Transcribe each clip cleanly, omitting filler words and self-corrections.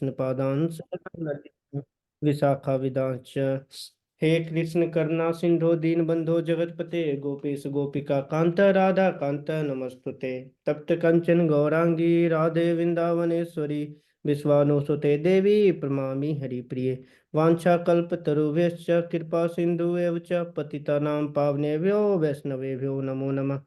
पादांश विशाखा विदांश। हे कृष्ण करुणा सिंधु दीन बंधु जगतपते गोपीश गोपिका कांत राधा कांत नमस्तुते। तप्त कंचन गौरांगी राधे वृंदावनेश्वरी विश्वानुसुते देवी प्रणमामि हरिप्रिये। वांछा कल्पतरुभ्यश्च कृपा सिंधु एव च पतितानां पावनेभ्यो वैष्णवेभ्यो नमो नमः।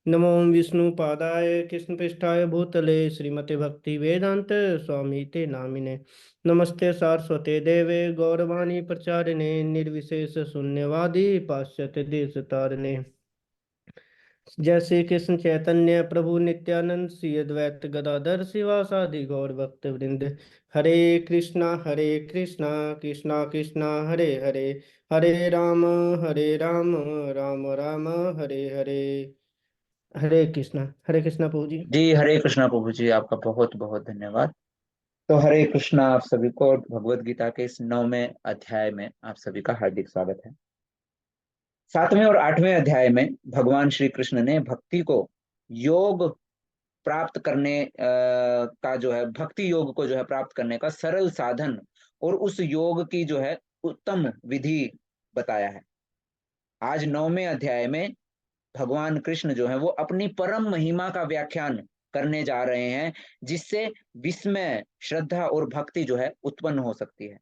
नमो विष्णुपादाय कृष्णपृष्ठाय भूतले श्रीमते भक्ति वेदांत स्वामी ते नामिने। नमस्ते सारस्वते देवे गौरवाणी प्रचारिणे निर्विशेष शून्यवादी पाश्चात्य देश तारिणे। जय श्री कृष्ण चैतन्य प्रभु नित्यानंद श्री अद्वैत गदाधर शिवासादि गौर भक्त वृंद। हरे कृष्णा कृष्णा कृष्णा हरे हरे। हरे राम राम राम हरे हरे। हरे कृष्णा प्रभु जी। जी हरे कृष्णा प्रभु जी, आपका बहुत बहुत धन्यवाद। तो हरे कृष्णा आप सभी को, भगवत गीता के इस 9वें अध्याय में आप सभी का हार्दिक स्वागत है। 7वें और 8वें अध्याय में भगवान श्री कृष्ण ने भक्ति को योग प्राप्त करने का जो है, भक्ति योग को जो है प्राप्त करने का सरल साधन और उस योग की जो है उत्तम विधि बताया है। आज 9वें अध्याय में भगवान कृष्ण जो है वो अपनी परम महिमा का व्याख्यान करने जा रहे हैं, जिससे विस्मय, श्रद्धा और भक्ति जो है उत्पन्न हो सकती है।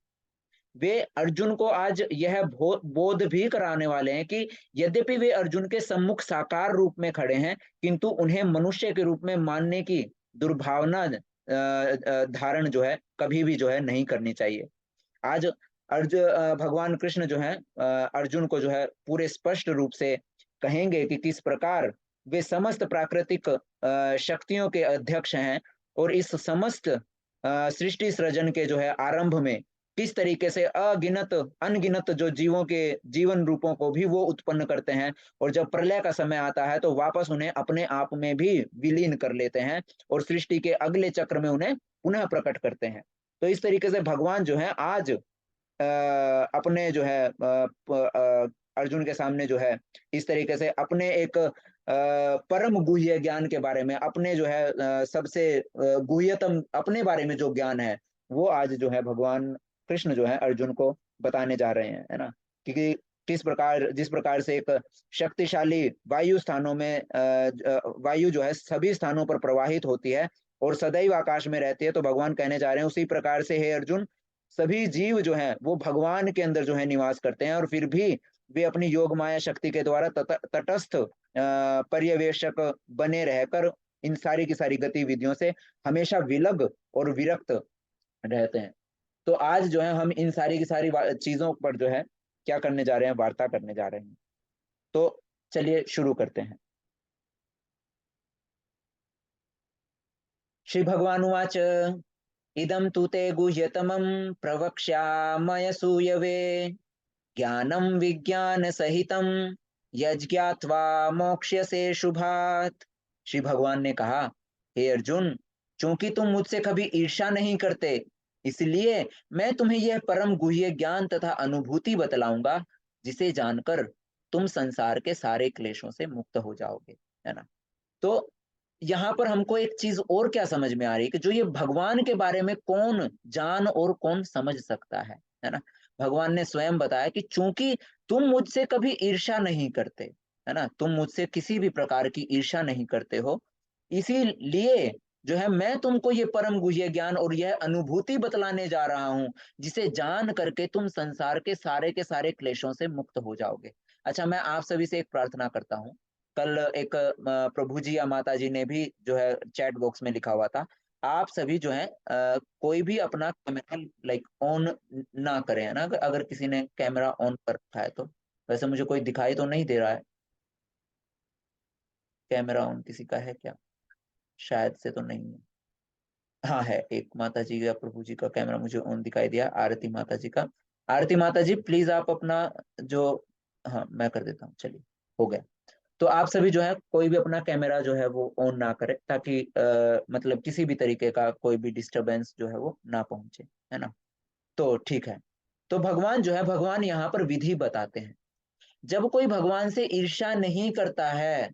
वे अर्जुन को आज यह बोध भी कराने वाले हैं कि यद्यपि वे अर्जुन के सम्मुख साकार रूप में खड़े हैं, किंतु उन्हें मनुष्य के रूप में मानने की दुर्भावना धारण जो है कभी भी जो है नहीं करनी चाहिए। आज भगवान कृष्ण जो है अर्जुन को जो है पूरे स्पष्ट रूप से कहेंगे कि किस प्रकार वे समस्त प्राकृतिक शक्तियों के अध्यक्ष हैं और इस समस्त सृष्टि सृजन के जो है आरंभ में किस तरीके से अनगिनत जो जीवों के जीवन रूपों को भी वो उत्पन्न करते हैं, और जब प्रलय का समय आता है तो वापस उन्हें अपने आप में भी विलीन कर लेते हैं और सृष्टि के अगले चक्र में उन्हें पुनः प्रकट करते हैं। तो इस तरीके से भगवान जो है आज अपने जो है अर्जुन के सामने जो है इस तरीके से अपने एक परम गुह्य ज्ञान के बारे में, अपने जो है सबसे गुह्यतम अपने बारे में जो ज्ञान है वो आज जो है भगवान कृष्ण जो है अर्जुन को बताने जा रहे हैं, है ना। क्योंकि जिस प्रकार से एक शक्तिशाली वायु स्थानों में वायु जो है सभी स्थानों पर प्रवाहित होती है और सदैव आकाश में रहती है, तो भगवान कहने जा रहे हैं उसी प्रकार से हे अर्जुन, सभी जीव जो हैं वो भगवान के अंदर जो है निवास करते हैं, और फिर भी वे अपनी योग माया शक्ति के द्वारा तटस्थ पर्यवेक्षक बने रहकर इन सारी की सारी गतिविधियों से हमेशा विलग और विरक्त रहते हैं। तो आज जो है हम इन सारी की सारी चीजों पर जो है क्या करने जा रहे हैं, वार्ता करने जा रहे हैं। तो चलिए शुरू करते हैं। श्री भगवान उवाच इदं तु ते गुह्यतमं प्रवक्ष्यामय सूयवे ज्ञानं विज्ञान सहितं यज्ञात्वा मोक्ष्यसे शुभात्। श्री भगवान ने कहा, हे अर्जुन, चूंकि तुम मुझसे कभी ईर्ष्या नहीं करते, इसलिए मैं तुम्हें यह परम गुह्य ज्ञान तथा अनुभूति बतलाऊंगा, जिसे जानकर तुम संसार के सारे क्लेशों से मुक्त हो जाओगे, है ना। तो यहाँ पर हमको एक चीज और क्या समझ में आ रही है कि जो ये भगवान के बारे में कौन जान और कौन समझ सकता है ना। भगवान ने स्वयं बताया कि चूंकि तुम मुझसे कभी ईर्ष्या नहीं करते, है ना, तुम मुझसे किसी भी प्रकार की ईर्ष्या नहीं करते हो, इसीलिए जो है मैं तुमको ये परम गुह्य ज्ञान और यह अनुभूति बतलाने जा रहा हूं, जिसे जान करके तुम संसार के सारे क्लेशों से मुक्त हो जाओगे। अच्छा, मैं आप सभी से एक प्रार्थना करता हूँ। कल एक प्रभु जी या माता जी ने भी जो है चैट बॉक्स में लिखा हुआ था, आप सभी जो है कोई भी अपना कैमरा लाइक ऑन ना करें, है ना। अगर किसी ने कैमरा ऑन कर रखा है तो, वैसे मुझे कोई दिखाई तो नहीं दे रहा है कैमरा ऑन किसी का है क्या, शायद से तो नहीं है। हाँ है, एक माता जी या प्रभु जी का कैमरा मुझे ऑन दिखाई दिया, आरती माता जी का। आरती माता जी प्लीज आप अपना जो, हाँ मैं कर देता हूँ, चलिए हो गया। तो आप सभी जो है कोई भी अपना कैमरा जो है वो ऑन ना करे, ताकि मतलब किसी भी तरीके का कोई भी डिस्टरबेंस जो है वो ना पहुंचे, है ना। तो ठीक है। तो भगवान जो है, भगवान यहाँ पर विधि बताते हैं। जब कोई भगवान से ईर्ष्या नहीं करता है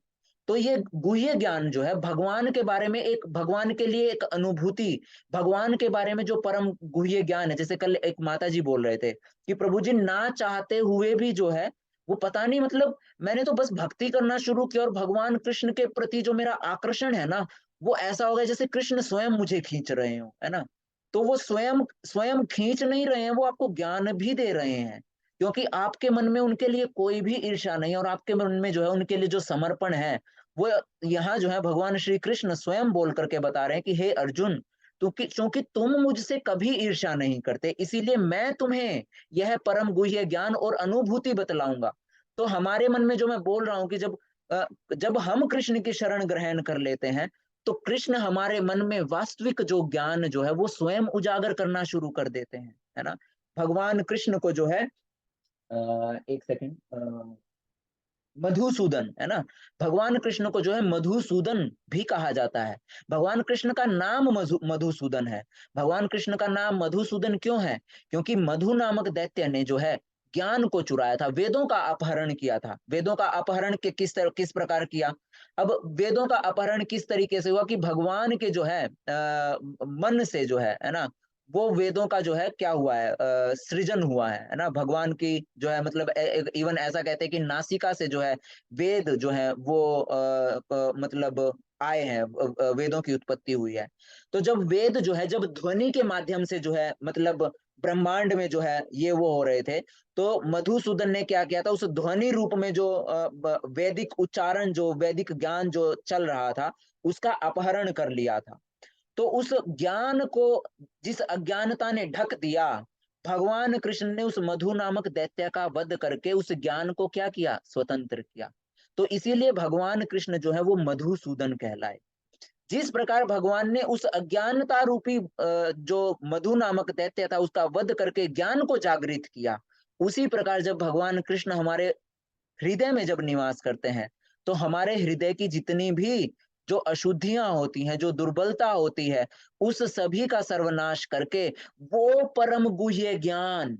तो ये गुह्य ज्ञान जो है भगवान के बारे में, एक भगवान के लिए एक अनुभूति, भगवान के बारे में जो परम गुह्य ज्ञान है। जैसे कल एक माता जी बोल रहे थे कि प्रभु जी ना चाहते हुए भी जो है वो पता नहीं, मतलब मैंने तो बस भक्ति करना शुरू किया और भगवान कृष्ण के प्रति जो मेरा आकर्षण है ना, वो ऐसा हो गया जैसे कृष्ण स्वयं मुझे खींच रहे हो, है ना। तो वो स्वयं स्वयं खींच नहीं रहे हैं, वो आपको ज्ञान भी दे रहे हैं, क्योंकि आपके मन में उनके लिए कोई भी ईर्ष्या नहीं, और आपके मन में जो है उनके लिए जो समर्पण है वो यहाँ जो है भगवान श्री कृष्ण स्वयं बोल करके बता रहे हैं कि हे अर्जुन, क्योंकि क्योंकि तुम मुझसे कभी ईर्ष्या नहीं करते, इसीलिए मैं तुम्हें यह परम गुह्य ज्ञान और अनुभूति बतलाऊंगा। तो हमारे मन में जो मैं बोल रहा हूं कि जब हम कृष्ण की शरण ग्रहण कर लेते हैं, तो कृष्ण हमारे मन में वास्तविक जो ज्ञान जो है वो स्वयं उजागर करना शुरू कर देते हैं, है ना। भगवान कृष्ण को जो है एक सेकंड, मधुसूदन, है ना। भगवान कृष्ण को जो है मधुसूदन भी कहा जाता है। भगवान कृष्ण का नाम मधुसूदन है। भगवान कृष्ण का नाम मधुसूदन क्यों है? क्योंकि मधु नामक दैत्य ने जो है ज्ञान को चुराया था, वेदों का अपहरण किया था। वेदों का अपहरण के किस प्रकार किया? अब वेदों का अपहरण किस तरीके से हुआ कि भगवान के जो है मन से जो है ना, वो वेदों का जो है क्या हुआ है, सृजन हुआ है ना। भगवान की जो है मतलब इवन ऐसा कहते हैं कि नासिका से जो है वेद जो है वो मतलब आए हैं, वेदों की उत्पत्ति हुई है। तो जब वेद जो है जब ध्वनि के माध्यम से जो है मतलब ब्रह्मांड में जो है ये वो हो रहे थे, तो मधुसूदन ने क्या किया था, उस ध्वनि रूप में जो वैदिक उच्चारण, जो वैदिक ज्ञान जो चल रहा था, उसका अपहरण कर लिया था। तो उस ज्ञान को, जिस अज्ञानता ने ढक दिया, भगवान कृष्ण ने उस मधु नामक दैत्य का वध करके उस ज्ञान को क्या किया, स्वतंत्र किया। तो इसीलिए भगवान कृष्ण जो है वो मधुसूदन कहलाए। जिस प्रकार भगवान ने उस अज्ञानता रूपी जो मधु नामक दैत्य था उसका वध करके ज्ञान को जागृत किया, उसी प्रकार जब भगवान कृष्ण हमारे हृदय में जब निवास करते हैं, तो हमारे हृदय की जितनी भी जो अशुद्धियां होती हैं, जो दुर्बलता होती है, उस सभी का सर्वनाश करके वो परम गुह्य ज्ञान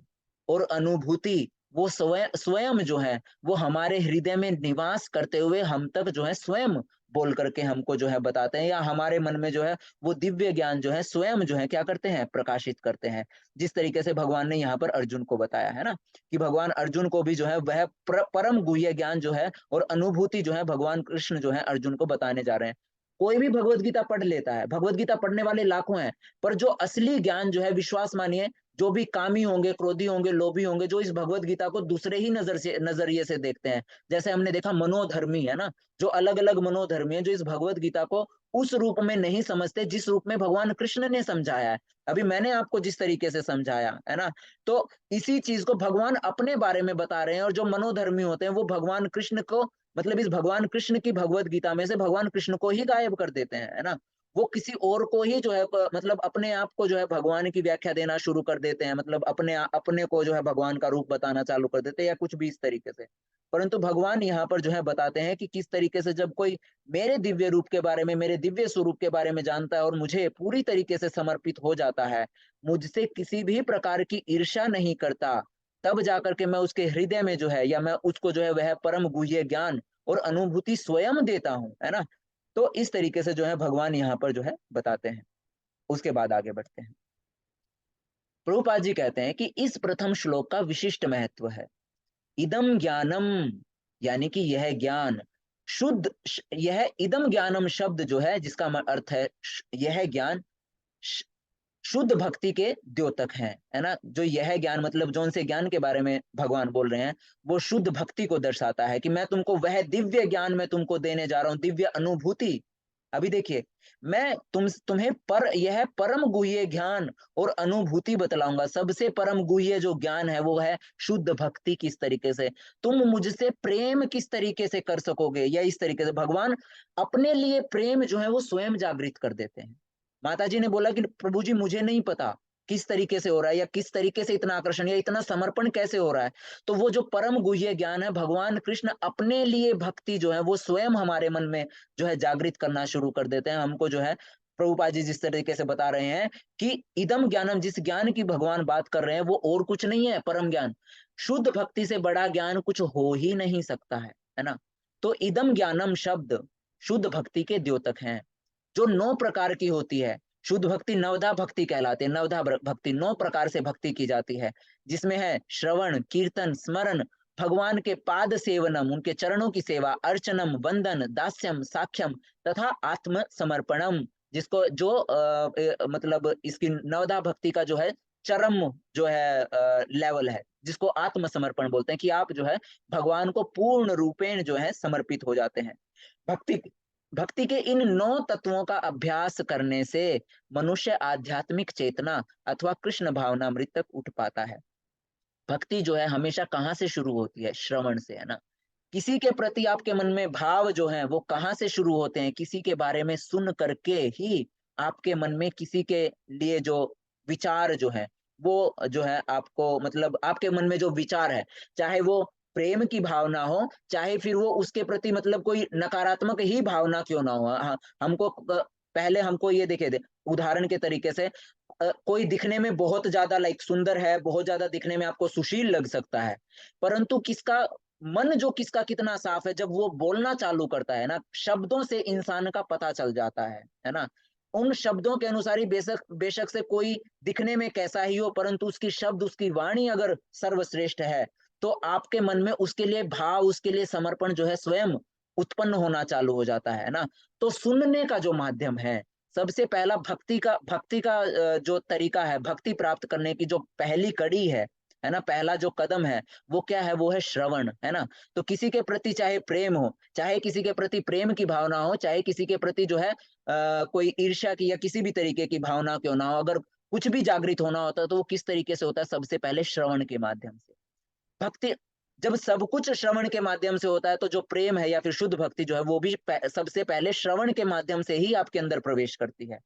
और अनुभूति वो स्वयं स्वयं जो है वो हमारे हृदय में निवास करते हुए हम तक जो है स्वयं बोल करके हमको जो है बताते हैं, या हमारे मन में जो है वो दिव्य ज्ञान जो है स्वयं जो है क्या करते हैं, प्रकाशित करते हैं। जिस तरीके से भगवान ने यहाँ पर अर्जुन को बताया है ना, कि भगवान अर्जुन को भी जो है वह परम गुह्य ज्ञान जो है और अनुभूति जो है भगवान कृष्ण जो है अर्जुन को बताने जा रहे हैं। कोई भी भगवत गीता पढ़ लेता है, भगवत गीता पढ़ने वाले लाखों हैं, पर जो असली ज्ञान जो है, विश्वास मानिए, जो भी कामी होंगे, क्रोधी होंगे, लोभी होंगे, जो इस भगवत गीता को दूसरे ही नजरिए से देखते हैं, जैसे हमने देखा मनोधर्मी, है ना, जो अलग अलग मनोधर्मी है, जो इस भगवत गीता को उस रूप में नहीं समझते जिस रूप में भगवान कृष्ण ने समझाया है। अभी मैंने आपको जिस तरीके से समझाया है ना, तो इसी चीज को भगवान अपने बारे में बता रहे हैं, और जो मनोधर्मी होते हैं वो भगवान कृष्ण को, मतलब इस भगवान कृष्ण की भगवत गीता में से भगवान कृष्ण को ही गायब कर देते हैं, है ना। वो किसी और को ही जो है मतलब अपने आप को जो है भगवान की व्याख्या देना शुरू कर देते हैं, मतलब अपने को जो है भगवान का रूप बताना चालू कर देते हैं, या कुछ भी इस तरीके से। परंतु भगवान यहाँ पर जो है बताते हैं कि किस तरीके से जब कोई मेरे दिव्य रूप के बारे में, मेरे दिव्य स्वरूप के बारे में जानता है और मुझे पूरी तरीके से समर्पित हो जाता है, मुझसे किसी भी प्रकार की ईर्ष्या नहीं करता, तब जाकर के मैं उसके हृदय में जो है, या मैं उसको जो है वह परम गुह्य ज्ञान और अनुभूति स्वयं देता हूं, है ना। तो इस तरीके से जो है भगवान यहाँ पर जो है बताते हैं। उसके बाद आगे बढ़ते हैं। प्रभुपाद जी कहते हैं कि इस प्रथम श्लोक का विशिष्ट महत्व है। इदम ज्ञानम, यानी कि यह ज्ञान शुद्ध, यह इदम ज्ञानम शब्द जो है जिसका अर्थ है यह ज्ञान शुद्ध भक्ति के द्योतक है ना। जो यह ज्ञान मतलब जो उनसे ज्ञान के बारे में भगवान बोल रहे हैं, वो शुद्ध भक्ति को दर्शाता है कि मैं तुमको वह दिव्य ज्ञान मैं तुमको देने जा रहा हूं, दिव्य अनुभूति। अभी देखिए, मैं तुम्हें यह परम गुह्य ज्ञान और अनुभूति बतलाऊंगा। सबसे परम गुह्य जो ज्ञान है वो है शुद्ध भक्ति। किस तरीके से तुम मुझसे प्रेम किस तरीके से कर सकोगे, या इस तरीके से भगवान अपने लिए प्रेम जो है वो स्वयं जागृत कर देते हैं। माता जी ने बोला कि प्रभु जी मुझे नहीं पता किस तरीके से हो रहा है, या किस तरीके से इतना आकर्षण या इतना समर्पण कैसे हो रहा है। तो वो जो परम गुह्य ज्ञान है, भगवान कृष्ण अपने लिए भक्ति जो है वो स्वयं हमारे मन में जो है जागृत करना शुरू कर देते हैं। हमको जो है प्रभुपाद जी जिस तरीके से बता रहे हैं कि इदम ज्ञानम, जिस ज्ञान की भगवान बात कर रहे हैं वो और कुछ नहीं है, परम ज्ञान। शुद्ध भक्ति से बड़ा ज्ञान कुछ हो ही नहीं सकता है ना। तो इदम ज्ञानम शब्द शुद्ध भक्ति के द्योतक हैं, जो 9 प्रकार की होती है। शुद्ध भक्ति नवधा भक्ति कहलाते हैं। नवधा भक्ति 9 प्रकार से भक्ति की जाती है, जिसमें है श्रवण, कीर्तन, स्मरण, भगवान के पाद सेवनम, उनके चरणों की सेवा, अर्चनम, वंदन, दास्यम, साख्यम तथा आत्म समर्पणम, जिसको जो मतलब इसकी नवधा भक्ति का जो है चरम जो है लेवल है, जिसको आत्म समर्पण बोलते हैं, कि आप जो है भगवान को पूर्ण रूपेण जो है समर्पित हो जाते हैं। भक्ति भक्ति के इन 9 तत्वों का अभ्यास करने से मनुष्य आध्यात्मिक चेतना अथवा कृष्ण भावनामृत तक उठ पाता है। भक्ति जो है हमेशा कहाँ से शुरू होती है? श्रवण से, है ना। किसी के प्रति आपके मन में भाव जो है वो कहाँ से शुरू होते हैं? किसी के बारे में सुन करके ही आपके मन में किसी के लिए जो विचार जो है वो जो है आपको मतलब आपके मन में जो विचार है, चाहे वो प्रेम की भावना हो, चाहे फिर वो उसके प्रति मतलब कोई नकारात्मक ही भावना क्यों ना हो। हमको पहले हमको ये देखे दे उदाहरण के तरीके से, कोई दिखने में बहुत ज्यादा लाइक सुंदर है, बहुत ज्यादा दिखने में आपको सुशील लग सकता है, परंतु किसका मन जो किसका कितना साफ है, जब वो बोलना चालू करता है ना, शब्दों से इंसान का पता चल जाता है ना। उन शब्दों के अनुसार ही बेशक बेशक से कोई दिखने में कैसा ही हो, परंतु उसकी शब्द उसकी वाणी अगर सर्वश्रेष्ठ है, तो आपके मन में उसके लिए भाव, उसके लिए समर्पण जो है स्वयं उत्पन्न होना चालू हो जाता है ना। तो सुनने का जो माध्यम है, सबसे पहला भक्ति का जो तरीका है, भक्ति प्राप्त करने की जो पहली कड़ी है ना, पहला जो कदम है वो क्या है? वो है श्रवण, है ना। तो किसी के प्रति चाहे प्रेम हो, चाहे किसी के प्रति प्रेम की भावना हो, चाहे किसी के प्रति जो है कोई ईर्ष्या की या किसी भी तरीके की भावना क्यों ना हो, अगर कुछ भी जागृत होना होता है तो वो किस तरीके से होता है? सबसे पहले श्रवण के माध्यम से। भक्ति जब सब कुछ श्रवण के माध्यम से होता है, तो जो प्रेम है या फिर शुद्ध भक्ति जो है वो भी सबसे पहले श्रवण के माध्यम से ही आपके अंदर प्रवेश करती है।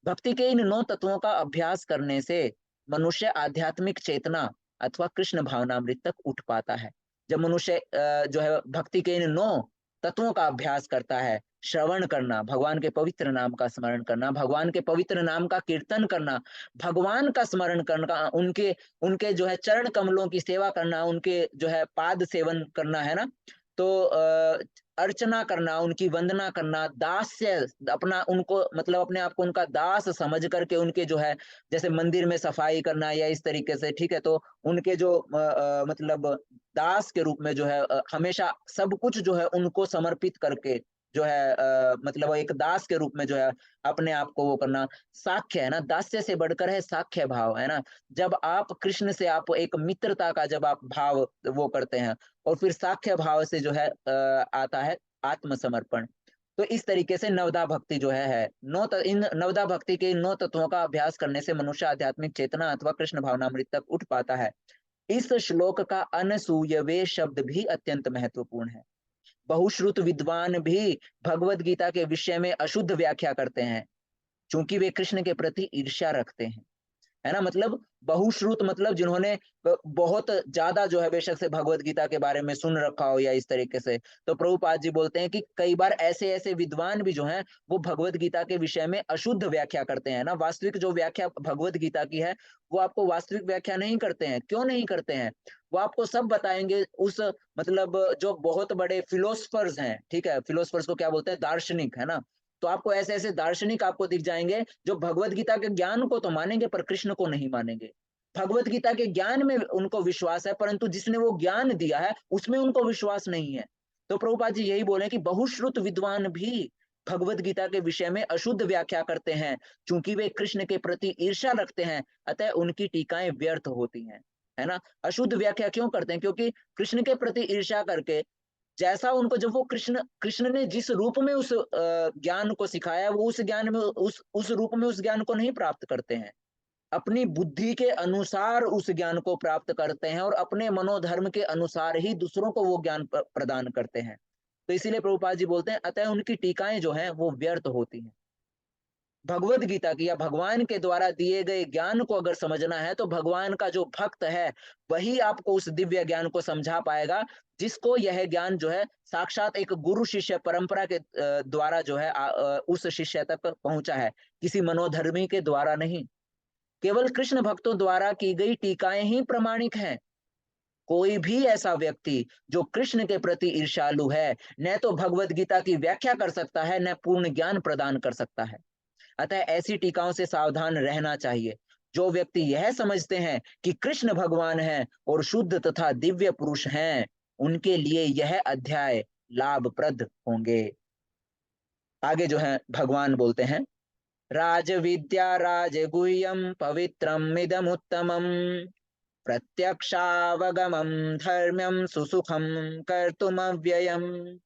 भक्ति के इन 9 तत्वों का अभ्यास करने से मनुष्य आध्यात्मिक चेतना अथवा कृष्ण भावनामृत तक उठ पाता है। जब मनुष्य जो है भक्ति के इन 9 तत्वों का अभ्यास करता है, श्रवण करना, भगवान के पवित्र नाम का स्मरण करना, भगवान के पवित्र नाम का कीर्तन करना, भगवान का स्मरण करना, उनके उनके जो है चरण कमलों की सेवा करना, उनके जो है पाद सेवन करना, है ना। तो अर्चना करना, उनकी वंदना करना, दास्य अपना उनको मतलब अपने आप को उनका दास समझ करके उनके जो है जैसे मंदिर में सफाई करना या इस तरीके से, ठीक है, तो उनके जो मतलब दास के रूप में जो है हमेशा सब कुछ जो है उनको समर्पित करके जो है मतलब एक दास के रूप में जो है अपने आप को वो करना। साख्य है ना, दास्य से बढ़कर है साख्य भाव, है ना। जब आप कृष्ण से आप एक मित्रता का जब आप भाव वो करते हैं, और फिर साख्य भाव से जो है आता है आत्मसमर्पण। तो इस तरीके से नवदा भक्ति जो है इन नवदा भक्ति के इन 9 तत्वों का अभ्यास करने से मनुष्य आध्यात्मिक चेतना अथवा कृष्ण भावनामृत तक उठ पाता है। इस श्लोक का अनसूयवे शब्द भी अत्यंत महत्वपूर्ण है। बहुश्रुत विद्वान भी भगवत गीता के विषय में अशुद्ध व्याख्या करते हैं, क्योंकि वे कृष्ण के प्रति ईर्ष्या रखते हैं, है ना। मतलब बहुश्रुत मतलब जिन्होंने बहुत ज्यादा जो है बेशक से भगवत गीता के बारे में सुन रखा हो या इस तरीके से, तो प्रभुपाद जी बोलते हैं कि कई बार ऐसे ऐसे विद्वान भी जो हैं वो भगवत गीता के विषय में अशुद्ध व्याख्या करते हैं ना। वास्तविक जो व्याख्या भगवत गीता की है वो आपको वास्तविक व्याख्या नहीं करते हैं। क्यों नहीं करते हैं? वो आपको सब बताएंगे उस मतलब जो बहुत बड़े फिलोसफर्स हैं, ठीक है, फिलोसफर्स को क्या बोलते हैं? दार्शनिक, है ना। तो आपको ऐसे ऐसे दार्शनिक आपको दिख जाएंगे जो भगवत गीता के ज्ञान को तो मानेंगे पर कृष्ण को नहीं मानेंगे। भगवत गीता के ज्ञान में उनको विश्वास है, परंतु जिसने वो ज्ञान दिया है उसमें उनको विश्वास नहीं है। तो प्रभुपाद जी यही बोले कि बहुश्रुत विद्वान भी भगवत गीता के विषय में अशुद्ध व्याख्या करते हैं, क्योंकि वे कृष्ण के प्रति ईर्ष्या रखते हैं, अतः उनकी टीकाएं व्यर्थ होती हैं, है ना। अशुद्ध व्याख्या क्यों करते हैं? क्योंकि कृष्ण के प्रति ईर्ष्या करके जैसा उनको जब वो कृष्ण कृष्ण ने जिस रूप में उस ज्ञान को सिखाया, वो उस ज्ञान में उस रूप में उस ज्ञान को नहीं प्राप्त करते हैं। अपनी बुद्धि के अनुसार उस ज्ञान को प्राप्त करते हैं और अपने मनोधर्म के अनुसार ही दूसरों को वो ज्ञान प्रदान करते हैं। तो इसीलिए प्रभुपाद जी बोलते हैं अतः उनकी टीकाएं जो हैं वो व्यर्थ होती हैं। भगवत गीता की या भगवान के द्वारा दिए गए ज्ञान को अगर समझना है तो भगवान का जो भक्त है वही आपको उस दिव्य ज्ञान को समझा पाएगा, जिसको यह ज्ञान जो है साक्षात एक गुरु शिष्य परंपरा के द्वारा जो है उस शिष्य तक पहुंचा है, किसी मनोधर्मी के द्वारा नहीं। केवल कृष्ण भक्तों द्वारा की गई टीकाएं ही प्रमाणिक हैं। कोई भी ऐसा व्यक्ति जो कृष्ण के प्रति ईर्ष्यालु है, न तो भगवत गीता की व्याख्या कर सकता है, न पूर्ण ज्ञान प्रदान कर सकता है। अतः ऐसी टीकाओं से सावधान रहना चाहिए। जो व्यक्ति यह समझते हैं कि कृष्ण भगवान हैं और शुद्ध तथा दिव्य पुरुष हैं, उनके लिए यह अध्याय लाभप्रद होंगे। आगे जो है भगवान बोलते हैं, राज विद्या राजगुह्यम पवित्रम इदमुत्तमम प्रत्यक्षावगमं धर्म्यं सुसुखं कर्तुमव्ययम्।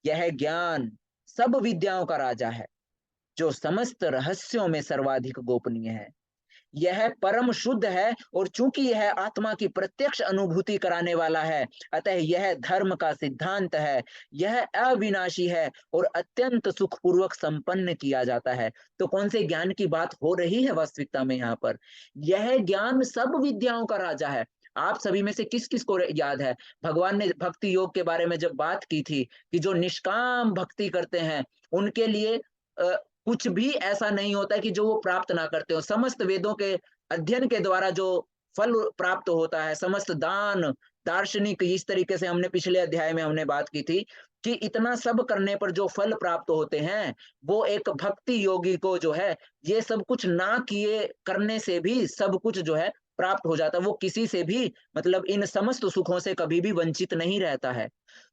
यह ज्ञान सब विद्याओं का राजा है, जो समस्त रहस्यों में सर्वाधिक गोपनीय है। यह परम शुद्ध है और चूंकि यह आत्मा की प्रत्यक्ष अनुभूति कराने वाला है, अतः यह धर्म का सिद्धांत है। यह अविनाशी है और अत्यंत सुखपूर्वक संपन्न किया जाता है। तो कौन से ज्ञान की बात हो रही है वास्तविकता में यहाँ पर? यह ज्ञान सब विद्याओं का राजा है। आप सभी में से किस किस को याद है भगवान ने भक्ति योग के बारे में जब बात की थी कि जो निष्काम भक्ति करते हैं उनके लिए कुछ भी ऐसा नहीं होता है कि जो वो प्राप्त ना करते हो। समस्त वेदों के अध्ययन के द्वारा जो फल प्राप्त होता है, समस्त दान दार्शनिक, इस तरीके से हमने पिछले अध्याय में हमने बात की थी कि इतना सब करने पर जो फल प्राप्त होते हैं, वो एक भक्ति योगी को जो है ये सब कुछ ना किए करने से भी सब कुछ जो है प्राप्त हो जाता है। वो किसी से भी मतलब इन समस्त सुखों से कभी भी वंचित नहीं रहता है।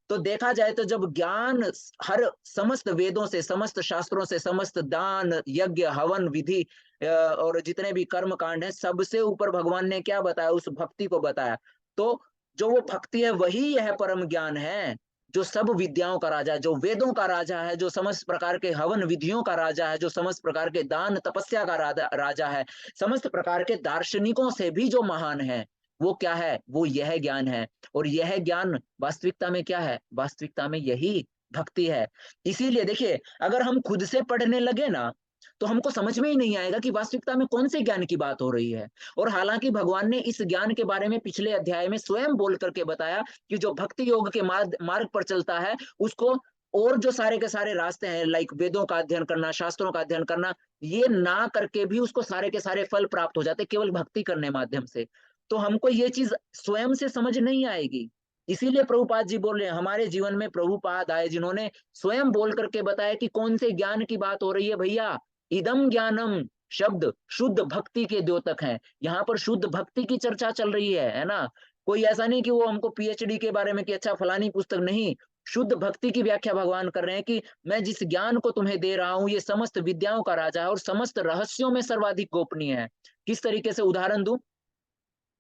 तो देखा जाए तो जब ज्ञान हर समस्त वेदों से, समस्त शास्त्रों से, समस्त दान यज्ञ हवन विधि और जितने भी कर्म कांड है, सबसे ऊपर भगवान ने क्या बताया? उस भक्ति को बताया। तो जो वो भक्ति है वही यह परम ज्ञान है, जो सब विद्याओं का राजा है, जो वेदों का राजा है, जो समस्त प्रकार के हवन विधियों का राजा है, जो समस्त प्रकार के दान तपस्या का राजा है, समस्त प्रकार के दार्शनिकों से भी जो महान है, वो क्या है? वो यह ज्ञान है। और यह ज्ञान वास्तविकता में क्या है? वास्तविकता में यही भक्ति है। इसीलिए देखिए, अगर हम खुद से पढ़ने लगे ना, तो हमको समझ में ही नहीं आएगा कि वास्तविकता में कौन से ज्ञान की बात हो रही है। और हालांकि भगवान ने इस ज्ञान के बारे में पिछले अध्याय में स्वयं बोल करके बताया कि जो भक्ति योग के मार्ग पर चलता है उसको और जो सारे के सारे रास्ते हैं, लाइक वेदों का अध्ययन करना, शास्त्रों का अध्ययन करना, ये ना करके भी उसको सारे के सारे फल प्राप्त हो जाते केवल भक्ति करने माध्यम से। तो हमको ये चीज स्वयं से समझ नहीं आएगी। इसीलिए प्रभुपाद जी बोल रहे हैं, हमारे जीवन में प्रभुपाद आए जिन्होंने स्वयं बोल करके बताया कि कौन से ज्ञान की बात हो रही है। भैया, इदम ज्ञानम शब्द शुद्ध भक्ति के द्योतक है। यहाँ पर शुद्ध भक्ति की चर्चा चल रही है ना। कोई ऐसा नहीं कि वो हमको पीएचडी के बारे में कि अच्छा फलानी पुस्तक, नहीं, शुद्ध भक्ति की व्याख्या भगवान कर रहे हैं कि मैं जिस ज्ञान को तुम्हें दे रहा हूं ये समस्त विद्याओं का राजा है और समस्त रहस्यों में सर्वाधिक गोपनीय है। किस तरीके से उदाहरण दूं?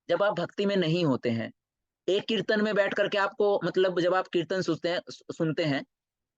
जब आप भक्ति में नहीं होते हैं, एक कीर्तन में बैठ करके आपको मतलब जब आप कीर्तन सुनते हैं,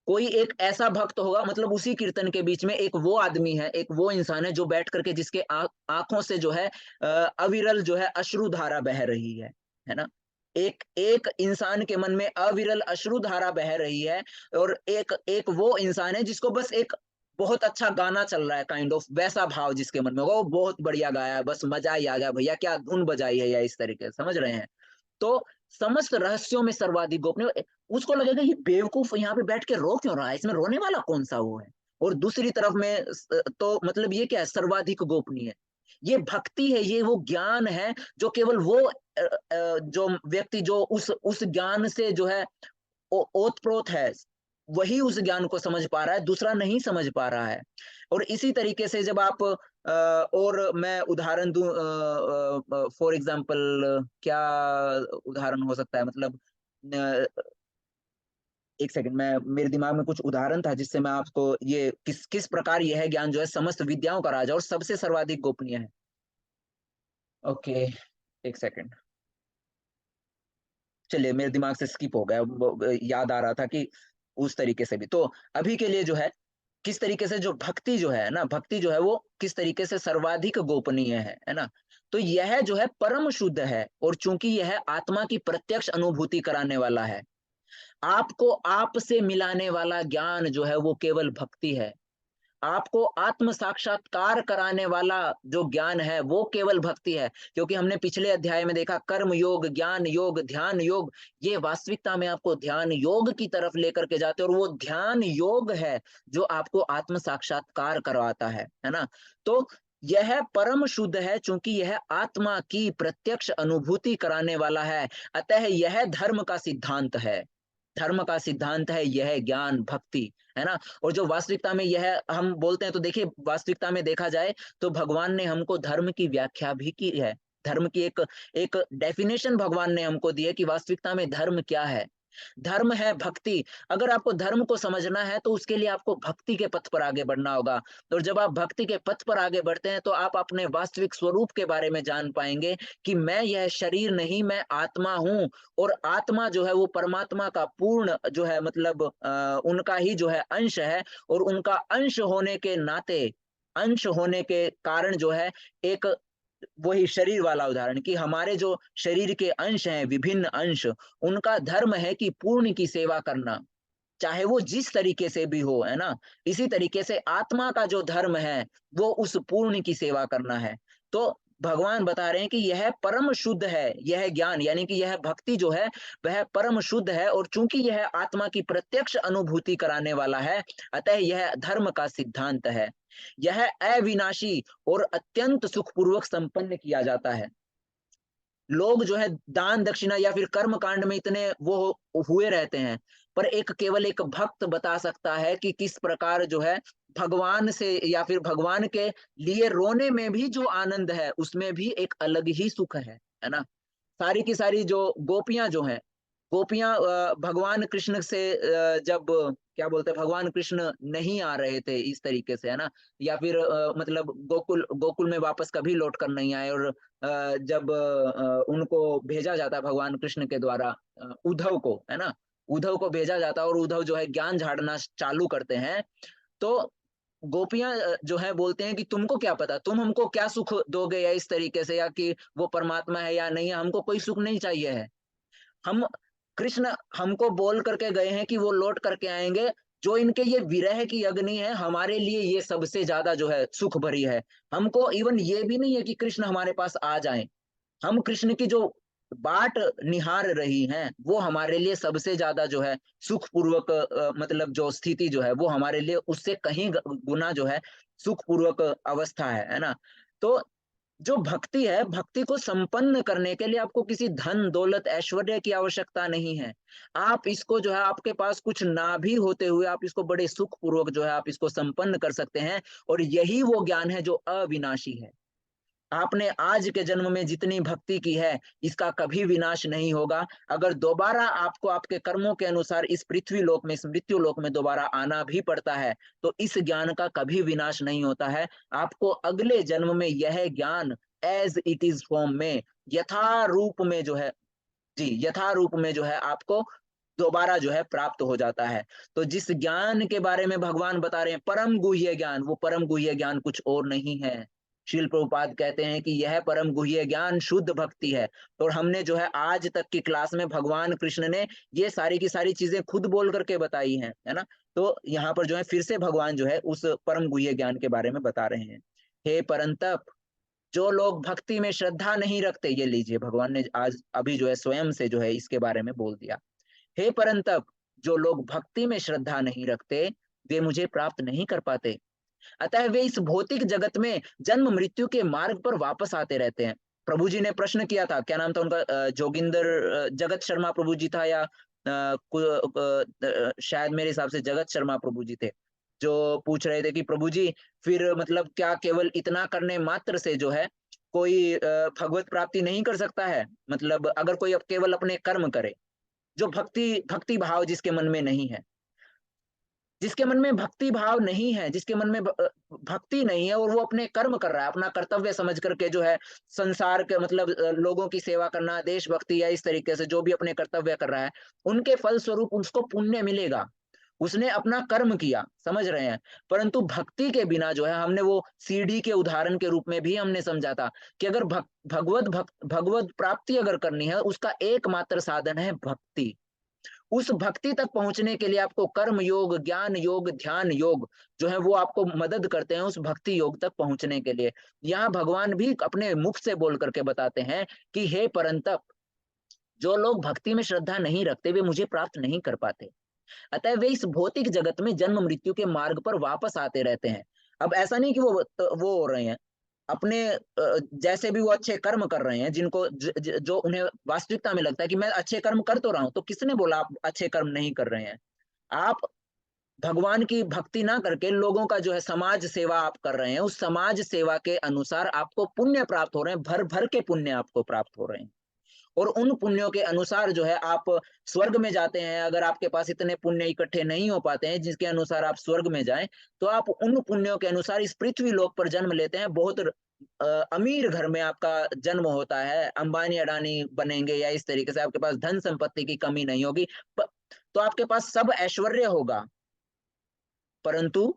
कोई एक ऐसा भक्त होगा, मतलब उसी कीर्तन के बीच में एक वो आदमी है, एक वो इंसान है जो बैठ करके जिसके आंखों से जो है अविरल जो है अश्रु धारा बह रही है ना। एक एक इंसान के मन में अविरल अश्रु धारा बह रही है और एक एक वो इंसान है जिसको बस एक बहुत अच्छा गाना चल रहा है, काइंड ऑफ वैसा भाव जिसके मन में होगा, वो बहुत बढ़िया गाया है, बस मजा ही आ गया भैया, क्या धुन बजाई है, या इस तरीके से, समझ रहे हैं? तो समस्त रहस्यों में सर्वाधिक गोपनीय, उसको लगेगा ये बेवकूफ यहाँ पे बैठ के रो क्यों रहा है, इसमें रोने वाला कौन सा वो है। और दूसरी तरफ में तो मतलब ये क्या है? सर्वाधिक गोपनीय। ये भक्ति है, ये वो ज्ञान है जो केवल वो जो व्यक्ति जो उस ज्ञान से जो है ओतप्रोत है, वही उस ज्ञान को समझ पा रहा है, दूसरा नहीं समझ पा रहा है। और इसी तरीके से जब आप और मैं उदाहरण दूं, फॉर एग्जांपल क्या उदाहरण हो सकता है, मतलब एक सेकंड, मैं मेरे दिमाग में कुछ उदाहरण था जिससे मैं आपको ये किस किस प्रकार यह ज्ञान जो है समस्त विद्याओं का राजा और सबसे सर्वाधिक गोपनीय है। ओके, एक सेकंड, चलिए मेरे दिमाग से स्किप हो गया, याद आ रहा था कि उस तरीके से भी तो अभी के लिए जो है किस तरीके से जो भक्ति जो है ना, भक्ति जो है वो किस तरीके से सर्वाधिक गोपनीय है ना। तो यह जो है परम शुद्ध है और चूंकि यह आत्मा की प्रत्यक्ष अनुभूति कराने वाला है, आपको आप से मिलाने वाला ज्ञान जो है वो केवल भक्ति है। आपको आत्म साक्षात्कार कराने वाला जो ज्ञान है वो केवल भक्ति है। क्योंकि हमने पिछले अध्याय में देखा कर्म योग, ज्ञान योग, ध्यान योग, ये वास्तविकता में आपको ध्यान योग की तरफ लेकर के जाते हैं और वो ध्यान योग है जो आपको आत्म साक्षात्कार करवाता है ना। तो यह परम शुद्ध है, चूंकि यह आत्मा की प्रत्यक्ष अनुभूति कराने वाला है, अतः यह धर्म का सिद्धांत है। धर्म का सिद्धांत है यह ज्ञान भक्ति, है ना। और जो वास्तविकता में यह हम बोलते हैं, तो देखिए वास्तविकता में देखा जाए तो भगवान ने हमको धर्म की व्याख्या भी की है। धर्म की एक एक डेफिनेशन भगवान ने हमको दी है कि वास्तविकता में धर्म क्या है। धर्म है भक्ति। अगर आपको धर्म को समझना है तो उसके लिए आपको भक्ति के पथ पर आगे बढ़ना होगा। और जब आप भक्ति के पथ पर आगे बढ़ते हैं तो आप अपने वास्तविक स्वरूप के बारे में जान पाएंगे कि मैं यह शरीर नहीं, मैं आत्मा हूँ। और आत्मा जो है वो परमात्मा का पूर्ण जो है मतलब उनका ही जो है अंश है। और उनका अंश होने के नाते, अंश होने के कारण जो है एक वही शरीर वाला उदाहरण कि हमारे जो शरीर के अंश हैं, विभिन्न अंश, उनका धर्म है कि पूर्ण की सेवा करना, चाहे वो जिस तरीके से भी हो, है ना। इसी तरीके से आत्मा का जो धर्म है वो उस पूर्ण की सेवा करना है। तो भगवान बता रहे हैं कि यह परम शुद्ध है, यह ज्ञान यानी कि यह भक्ति जो है वह परम शुद्ध है, और चूंकि यह आत्मा की प्रत्यक्ष अनुभूति कराने वाला है, अतः यह धर्म का सिद्धांत है। यह अविनाशी और अत्यंत सुखपूर्वक संपन्न किया जाता है। लोग जो है दान दक्षिणा या फिर कर्म कांड में इतने वो हुए रहते हैं, पर एक केवल एक भक्त बता सकता है कि किस प्रकार जो है भगवान से या फिर भगवान के लिए रोने में भी जो आनंद है उसमें भी एक अलग ही सुख है ना। सारी की सारी जो गोपियां जो हैं, गोपियां भगवान कृष्ण से जब क्या बोलते हैं, भगवान कृष्ण नहीं आ रहे थे इस तरीके से, है ना, या फिर मतलब गोकुल गोकुल में वापस कभी लौट कर नहीं आए, और जब उनको भेजा जाता है भगवान कृष्ण के द्वारा उद्धव को, है ना, उद्धव को भेजा जाता है और उद्धव जो है ज्ञान झाड़ना चालू करते हैं। तो गोपियां जो है बोलते हैं कि तुमको क्या पता, तुम हमको क्या सुख दोगे, या इस तरीके से, या कि वो परमात्मा है या नहीं है, हमको कोई सुख नहीं चाहिए है। हम कृष्ण हमको बोल करके गए हैं कि वो लौट करके आएंगे। जो इनके ये विरह की अग्नि है हमारे लिए ये सबसे ज्यादा जो है सुख भरी है। हमको इवन ये भी नहीं है कि कृष्ण हमारे पास आ जाएं। हम कृष्ण की जो बाट निहार रही हैं वो हमारे लिए सबसे ज्यादा जो है सुखपूर्वक मतलब जो स्थिति जो है वो हमारे लिए उससे कहीं गुना जो है सुखपूर्वक अवस्था है ना। तो जो भक्ति है, भक्ति को संपन्न करने के लिए आपको किसी धन दौलत ऐश्वर्य की आवश्यकता नहीं है। आप इसको जो है आपके पास कुछ ना भी होते हुए आप इसको बड़े सुख पूर्वक जो है आप इसको संपन्न कर सकते हैं। और यही वो ज्ञान है जो अविनाशी है। आपने आज के जन्म में जितनी भक्ति की है इसका कभी विनाश नहीं होगा। अगर दोबारा आपको आपके कर्मों के अनुसार इस पृथ्वी लोक में, इस मृत्यु लोक में दोबारा आना भी पड़ता है तो इस ज्ञान का कभी विनाश नहीं होता है। आपको अगले जन्म में यह ज्ञान एज इट इज फॉर्म में, यथारूप में जो है, जी यथारूप में जो है आपको दोबारा जो है प्राप्त हो जाता है। तो जिस ज्ञान के बारे में भगवान बता रहे हैं परम गुह्य ज्ञान, वो परम गुह्य ज्ञान कुछ और नहीं है। श्रील प्रभुपाद कहते हैं कि यह परम गुह्य ज्ञान शुद्ध भक्ति है। और हमने जो है आज तक की क्लास में भगवान कृष्ण ने ये सारी की सारी चीजें खुद बोल करके बताई हैं, है ना। तो यहाँ पर जो है फिर से भगवान जो है उस परम गुह्य ज्ञान के बारे में बता रहे हैं। हे परंतप, जो लोग भक्ति में श्रद्धा नहीं रखते, ये लीजिए भगवान ने आज अभी जो है स्वयं से जो है इसके बारे में बोल दिया। हे परंतप, जो लोग भक्ति में श्रद्धा नहीं रखते वे मुझे प्राप्त नहीं कर पाते, अतः वे इस भौतिक जगत में जन्म मृत्यु के मार्ग पर वापस आते रहते हैं। प्रभु जी ने प्रश्न किया था, क्या नाम था उनका, जोगिंदर जगत शर्मा प्रभु जी था, या शायद मेरे हिसाब से जगत शर्मा प्रभु जी थे, जो पूछ रहे थे कि प्रभु जी फिर मतलब क्या केवल इतना करने मात्र से जो है कोई भगवत प्राप्ति नहीं कर सकता है, मतलब अगर कोई केवल अपने कर्म करे, जो भक्ति भक्ति भाव जिसके मन में नहीं है, जिसके मन में भक्ति भाव नहीं है, जिसके मन में भक्ति नहीं है और वो अपने कर्म कर रहा है, अपना कर्तव्य समझ करके जो है संसार के मतलब लोगों की सेवा करना, देशभक्ति या इस तरीके से जो भी अपने कर्तव्य कर रहा है, उनके फल स्वरूप उसको पुण्य मिलेगा। उसने अपना कर्म किया, समझ रहे हैं। परंतु भक्ति के बिना जो है, हमने वो सीढ़ी के उदाहरण के रूप में भी हमने समझा था कि अगर भगवत प्राप्ति अगर करनी है उसका एकमात्र साधन है भक्ति। उस भक्ति तक पहुंचने के लिए आपको कर्म योग, ज्ञान योग, ध्यान योग जो है वो आपको मदद करते हैं उस भक्ति योग तक पहुंचने के लिए। यहाँ भगवान भी अपने मुख से बोल करके बताते हैं कि हे परंतप, जो लोग भक्ति में श्रद्धा नहीं रखते वे मुझे प्राप्त नहीं कर पाते, अतः वे इस भौतिक जगत में जन्म मृत्यु के मार्ग पर वापस आते रहते हैं। अब ऐसा नहीं कि वो हो रहे हैं, अपने जैसे भी वो अच्छे कर्म कर रहे हैं, जिनको जो उन्हें वास्तविकता में लगता है कि मैं अच्छे कर्म कर तो रहा हूं, तो किसने बोला आप अच्छे कर्म नहीं कर रहे हैं? आप भगवान की भक्ति ना करके लोगों का जो है समाज सेवा आप कर रहे हैं, उस समाज सेवा के अनुसार आपको पुण्य प्राप्त हो रहे हैं, भर भर के पुण्य आपको प्राप्त हो रहे हैं। और उन पुण्यों के अनुसार जो है आप स्वर्ग में जाते हैं। अगर आपके पास इतने पुण्य इकट्ठे नहीं हो पाते हैं जिसके अनुसार आप स्वर्ग में जाएं, तो आप उन पुण्यों के अनुसार इस पृथ्वी लोक पर जन्म लेते हैं। बहुत अमीर घर में आपका जन्म होता है, अंबानी अडानी बनेंगे, या इस तरीके से आपके पास धन संपत्ति की कमी नहीं होगी, तो आपके पास सब ऐश्वर्य होगा, परंतु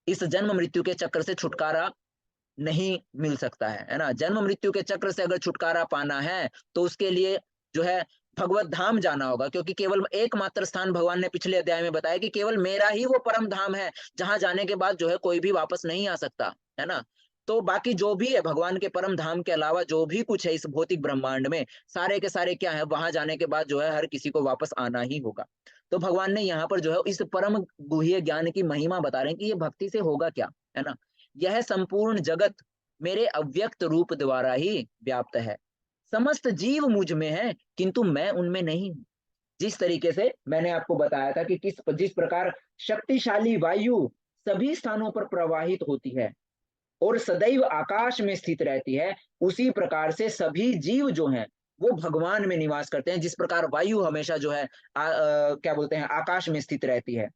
इस जन्म मृत्यु के चक्र से छुटकारा नहीं मिल सकता है ना। जन्म मृत्यु के चक्र से अगर छुटकारा पाना है तो उसके लिए जो है भगवत धाम जाना होगा, क्योंकि केवल एकमात्र स्थान भगवान ने पिछले अध्याय में बताया कि केवल मेरा ही वो परम धाम है, जहां जाने के बाद जो है कोई भी वापस नहीं आ सकता, है ना। तो बाकी जो भी है भगवान के परम धाम के अलावा जो भी कुछ है इस भौतिक ब्रह्मांड में, सारे के सारे क्या है, वहां जाने के बाद जो है हर किसी को वापस आना ही होगा। तो भगवान ने यहाँ पर जो है इस परम गुह्य ज्ञान की महिमा बता रहे हैं कि ये भक्ति से होगा क्या, है ना। यह संपूर्ण जगत मेरे अव्यक्त रूप द्वारा ही व्याप्त है। समस्त जीव मुझ में है किंतु मैं उनमें नहीं हूं। जिस तरीके से मैंने आपको बताया था कि जिस प्रकार शक्तिशाली वायु सभी स्थानों पर प्रवाहित होती है और सदैव आकाश में स्थित रहती है, उसी प्रकार से सभी जीव जो हैं वो भगवान में निवास करते हैं। जिस प्रकार वायु हमेशा जो है क्या बोलते हैं, आकाश में स्थित रहती है,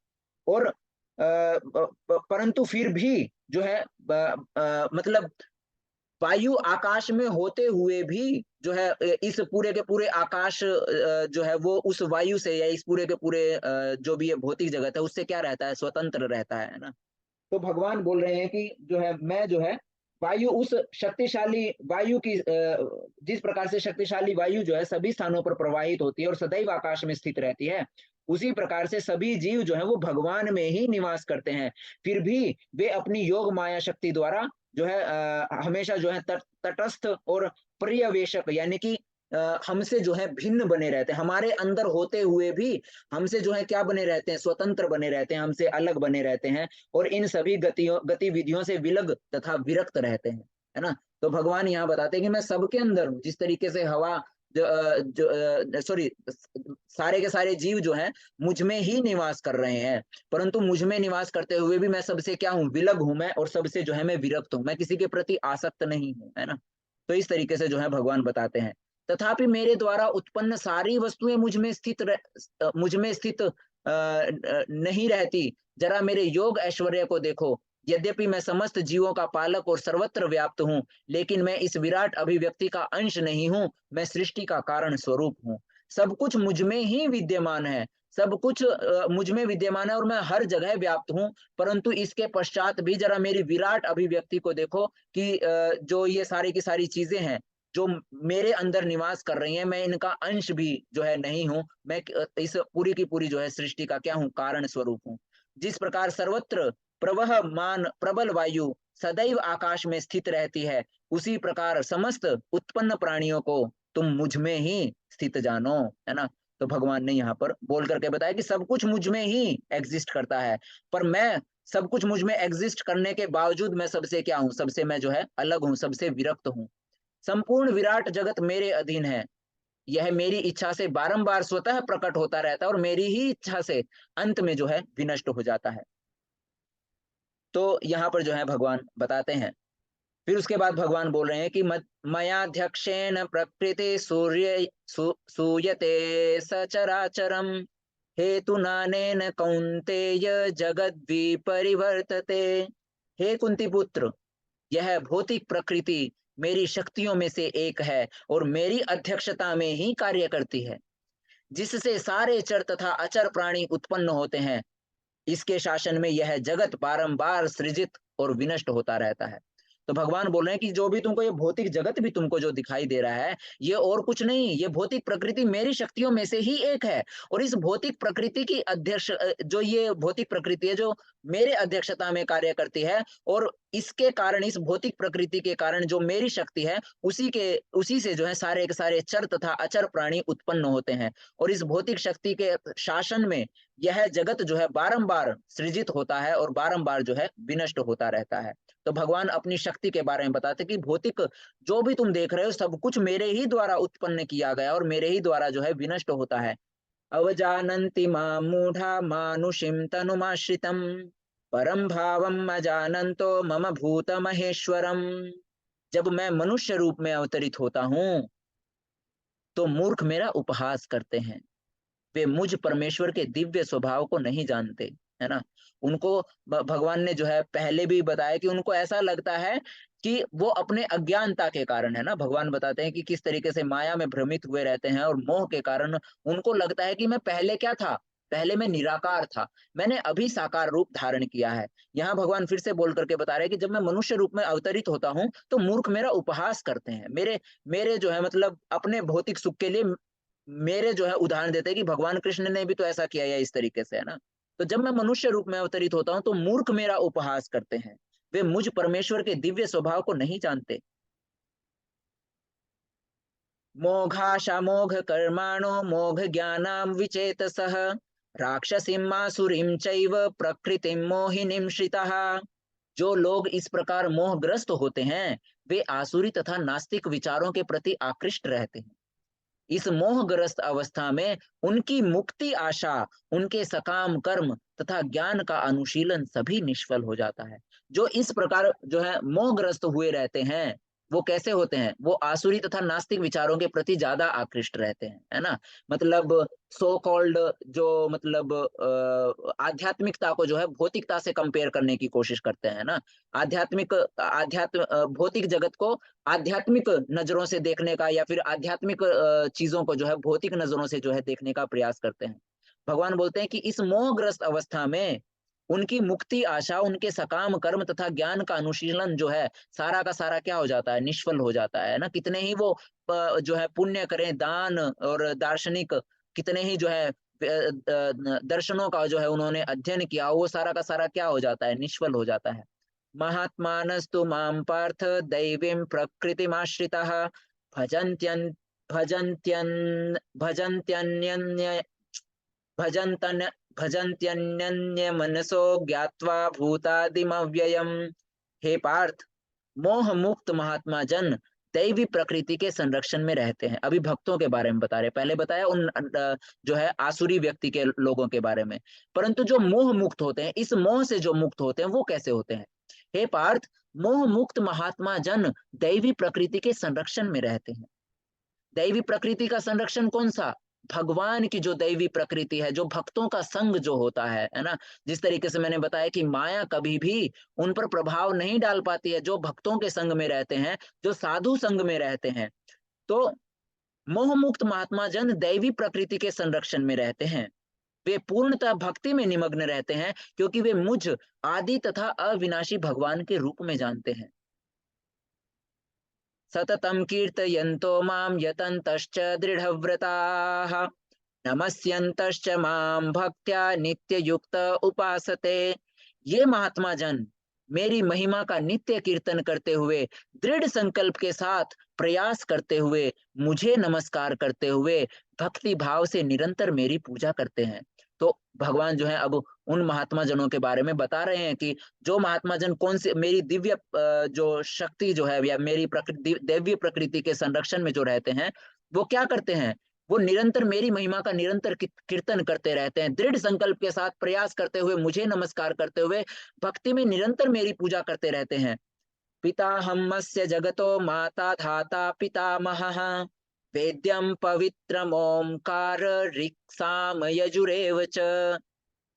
और परंतु फिर भी जो है मतलब वायु आकाश में होते हुए भी जो है इस पूरे के पूरे आकाश जो है वो उस वायु से या इस पूरे के पूरे जो भी है भौतिक जगत है उससे क्या रहता है, स्वतंत्र रहता है ना। तो भगवान बोल रहे हैं कि जो है मैं जो है वायु, उस शक्तिशाली वायु की जिस प्रकार से शक्तिशाली वायु जो है सभी स्थानों पर प्रवाहित होती है और सदैव आकाश में स्थित रहती है, उसी प्रकार से सभी जीव जो है वो भगवान में ही निवास करते हैं। फिर भी वे अपनी योग माया शक्ति द्वारा जो है हमेशा जो है तटस्थ और पर्यवेक्षक यानी कि हमसे जो है भिन्न बने रहते हैं। हमारे अंदर होते हुए भी हमसे जो है क्या बने रहते हैं, स्वतंत्र बने रहते हैं, हमसे अलग बने रहते हैं और इन सभी गतिविधियों से विलग तथा विरक्त रहते हैं, है ना। तो भगवान यहाँ बताते हैं कि मैं सबके अंदर हूँ। जिस तरीके से हवा सॉरी सारे के सारे जीव जो हैं मुझ में ही निवास कर रहे हैं, परंतु मुझ में निवास करते हुए भी मैं सबसे क्या हूँ, विलग हूं मैं, और सबसे जो है मैं विरक्त हूं, मैं किसी के प्रति आसक्त नहीं हूं, है ना। तो इस तरीके से जो है भगवान बताते हैं। तथापि मेरे द्वारा उत्पन्न सारी वस्तुएं मुझ में स्थित नहीं रहती। जरा मेरे योग ऐश्वर्य को देखो। यद्यपि मैं समस्त जीवों का पालक और सर्वत्र व्याप्त हूँ, लेकिन मैं इस विराट अभिव्यक्ति का अंश नहीं हूँ, मैं सृष्टि का कारण स्वरूप हूँ। सब कुछ मुझ में ही विद्यमान है, सब कुछ मुझ में विद्यमान है और मैं हर जगह व्याप्त हूँ। परंतु इसके पश्चात भी जरा मेरी विराट अभिव्यक्ति को देखो कि जो ये सारी की सारी चीजें हैं जो मेरे अंदर निवास कर रही हैं, मैं इनका अंश भी जो है नहीं हूं, मैं इस पूरी की पूरी जो है सृष्टि का क्या हूं, कारण स्वरूप हूं। जिस प्रकार सर्वत्र प्रवहमान प्रबल वायु सदैव आकाश में स्थित रहती है, उसी प्रकार समस्त उत्पन्न प्राणियों को तुम मुझ में ही स्थित जानो, है ना। तो भगवान ने यहाँ पर बोल करके बताया कि सब कुछ मुझ में ही एग्जिस्ट करता है, पर मैं सब कुछ मुझ में एग्जिस्ट करने के बावजूद मैं सबसे क्या हूं, सबसे मैं जो है अलग हूं, सबसे विरक्त हूं। संपूर्ण विराट जगत मेरे अधीन है, यह मेरी इच्छा से बारंबार स्वतः प्रकट होता रहता है और मेरी ही इच्छा से अंत में जो है विनष्ट हो जाता है। तो यहाँ पर जो है भगवान बताते हैं। फिर उसके बाद भगवान बोल रहे हैं कि मयाध्यक्षेण प्रकृति सूयते सचराचरम हेतुनानेन कौन्तेय जगद्विपरिवर्तते। हे कुंती पुत्र, यह भौतिक प्रकृति मेरी शक्तियों में से एक है और मेरी अध्यक्षता में ही कार्य करती है, जिससे सारे चर तथा अचर प्राणी उत्पन्न होते हैं। इसके शासन में यह जगत बारंबार सृजित और विनष्ट होता रहता है। तो भगवान बोल रहे हैं कि जो भी तुमको ये भौतिक जगत भी तुमको जो दिखाई दे रहा है, ये और कुछ नहीं, ये भौतिक प्रकृति मेरी शक्तियों में से ही एक है। और इस भौतिक प्रकृति की अध्यक्ष जो ये भौतिक प्रकृति है जो मेरे अध्यक्षता में कार्य करती है, और इसके कारण, इस भौतिक प्रकृति के कारण जो मेरी शक्ति है, उसी से जो है सारे के सारे चर तथा अचर प्राणी उत्पन्न होते हैं, और इस भौतिक शक्ति के शासन में यह जगत जो है बारंबार सृजित होता है और बारंबार जो है विनष्ट होता रहता है। तो भगवान अपनी शक्ति के बारे में बताते कि भौतिक जो भी तुम देख रहे हो सब कुछ मेरे ही द्वारा उत्पन्न किया गया और मेरे ही द्वारा जो है विनष्ट होता है। अवजानन्ति मां मूढ़ा मानुषिं तनुमाश्रितम् परम भावम अजानन्तो मम भूत महेश्वरम। जब मैं मनुष्य रूप में अवतरित होता हूँ तो मूर्ख मेरा उपहास करते हैं, वे मुझ परमेश्वर के दिव्य स्वभाव को नहीं जानते, है ना। उनको भगवान ने जो है पहले भी बताया कि उनको ऐसा लगता है कि वो अपने अज्ञानता के कारण, है ना, भगवान बताते हैं कि किस तरीके से माया में भ्रमित हुए रहते हैं और मोह के कारण उनको लगता है कि मैं पहले क्या था, पहले मैं निराकार था, मैंने अभी साकार रूप धारण किया है। यहाँ भगवान फिर से बोल करके बता रहे हैं कि जब मैं मनुष्य रूप में अवतरित होता हूँ तो मूर्ख मेरा उपहास करते हैं, मेरे जो है मतलब अपने भौतिक सुख के लिए मेरे जो है उदाहरण देते हैं कि भगवान कृष्ण ने भी तो ऐसा किया है इस तरीके से, है ना। तो जब मैं मनुष्य रूप में अवतरित होता हूँ तो मूर्ख मेरा उपहास करते हैं, वे मुझ परमेश्वर के दिव्य स्वभाव को नहीं जानते। मोघाशामोघ कर्माणो मोघ ज्ञानाम विचेतसः राक्षसीं आसुरीं चैव प्रकृतिं मोहिनीं श्रिताः। जो लोग इस प्रकार मोहग्रस्त होते हैं वे आसुरी तथा नास्तिक विचारों के प्रति आकृष्ट रहते हैं। इस मोहग्रस्त अवस्था में उनकी मुक्ति आशा, उनके सकाम कर्म तथा ज्ञान का अनुशीलन सभी निष्फल हो जाता है। जो इस प्रकार जो है मोहग्रस्त हुए रहते हैं वो कैसे होते हैं, वो आसुरी तथा नास्तिक विचारों के प्रति ज्यादा आकृष्ट रहते हैं, है ना। मतलब सो कॉल्ड जो मतलब आध्यात्मिकता को जो है भौतिकता से कंपेयर करने की कोशिश करते हैं ना। भौतिक जगत को आध्यात्मिक नजरों से देखने का या फिर आध्यात्मिक चीजों को जो है भौतिक नजरों से जो है देखने का प्रयास करते हैं। भगवान बोलते हैं कि इस मोहग्रस्त अवस्था में उनकी मुक्ति आशा, उनके सकाम कर्म तथा ज्ञान का अनुशीलन जो है सारा का सारा क्या हो जाता है, निष्फल हो जाता है ना। कितने ही वो जो है पुण्य करें, दान और दार्शनिक कितने ही जो है दर्शनों का जो है उन्होंने अध्ययन किया, वो सारा का सारा क्या हो जाता है, निष्फल हो जाता है। महात्मानस्तु मां पार्थ दैवीं प्रकृतिमाश्रिताः भजन्त्यन् भजन्त्यन् भजन्त्यन्य भजन्तन भजन्त्यन्य मनसो ज्ञात्वा भूतादिमव्ययम्। हे पार्थ, मोह मुक्त महात्मा जन दैवी प्रकृति के संरक्षण में रहते हैं। अभी भक्तों के बारे में बता रहे, पहले बताया उन जो है आसुरी व्यक्ति के लोगों के बारे में, परंतु जो मोह मुक्त होते हैं, इस मोह से जो मुक्त होते हैं वो कैसे होते हैं। हे पार्थ, मोह मुक्त महात्मा जन दैवी प्रकृति के संरक्षण में रहते हैं। दैवी प्रकृति का संरक्षण कौन सा, भगवान की जो दैवी प्रकृति है, जो भक्तों का संग जो होता है ना। जिस तरीके से मैंने बताया कि माया कभी भी उन पर प्रभाव नहीं डाल पाती है, जो भक्तों के संग में रहते हैं, जो साधु संग में रहते हैं। तो मोह मुक्त महात्मा जन दैवी प्रकृति के संरक्षण में रहते हैं, वे पूर्णतः भक्ति में निमग्न रहते हैं क्योंकि वे मुझ आदि तथा अविनाशी भगवान के रूप में जानते हैं। सततं कीर्तयन्तो मां यतन्तश्च दृढव्रताः नमस्यन्तश्च मां भक्त्या नित्ययुक्त उपासते। ये महात्मा जन मेरी महिमा का नित्य कीर्तन करते हुए, दृढ़ संकल्प के साथ प्रयास करते हुए, मुझे नमस्कार करते हुए भक्ति भाव से निरंतर मेरी पूजा करते हैं। तो भगवान जो है अब उन महात्मा जनों के बारे में बता रहे हैं कि जो महात्मा जन कौन से मेरी दिव्य जो शक्ति जो है या मेरी प्रकृति दैवीय प्रकृति के संरक्षण में जो रहते हैं, वो क्या करते हैं, वो निरंतर मेरी महिमा का निरंतर कीर्तन करते रहते हैं, दृढ़ संकल्प के साथ प्रयास करते हुए, मुझे नमस्कार करते हुए भक्ति में निरंतर मेरी पूजा करते रहते हैं। पिताहमस्य जगतो माता धाता पितामहः वेद्यं पवित्रम ओंकार ऋक्साम यजुरेव च।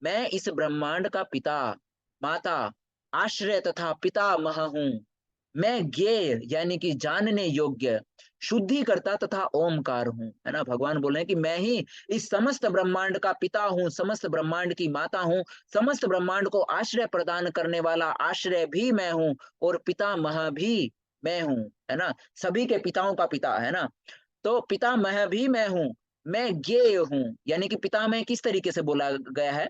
मैं इस ब्रह्मांड का पिता, माता, आश्रय तथा पितामह हूँ। मैं ज्ञेय यानी कि जानने योग्य, शुद्धिकर्ता तथा ओमकार हूँ, है ना। भगवान बोल रहे हैं कि मैं ही इस समस्त ब्रह्मांड का पिता हूँ, समस्त ब्रह्मांड की माता हूँ, समस्त ब्रह्मांड को आश्रय प्रदान करने वाला आश्रय भी मैं हूँ और पितामह भी मैं हूँ, है ना। सभी के पिताओं का पिता, है ना। तो पितामह भी मैं हूँ, मैं ज्ञेय हूँ, यानी कि पितामह किस तरीके से बोला गया है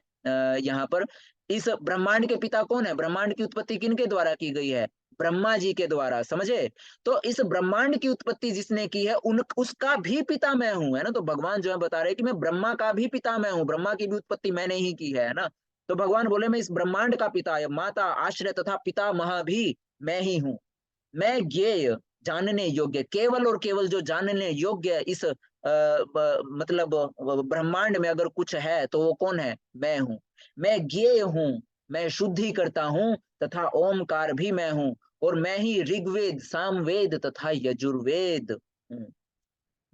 यहाँ पर इस ब्रह्मांड के पिता कौन है? ब्रह्मांड की उत्पत्ति किनके द्वारा की गई है? ब्रह्मा जी के द्वारा, समझे? तो इस ब्रह्मांड की उत्पत्ति जिसने की है उन उसका भी पिता मैं हूं, है ना। तो भगवान जो है बता रहे हैं कि मैं ब्रह्मा का भी पिता मैं हूं, ब्रह्मा की भी उत्पत्ति मैंने ही की है ना। तो भगवान बोले मैं इस ब्रह्मांड का पिता, माता, आश्रय तथा पितामह भी मैं ही हूं। मैं ज्ञेय, जानने योग्य, केवल और केवल जो जानने योग्य इस मतलब ब्रह्मांड में अगर कुछ है तो वो कौन है? मैं हूं। मैं ज्ञेय हूं, मैं शुद्धि करता हूं तथा ओमकार भी मैं हूं, और मैं ही ऋग्वेद, सामवेद तथा यजुर्वेद हूं।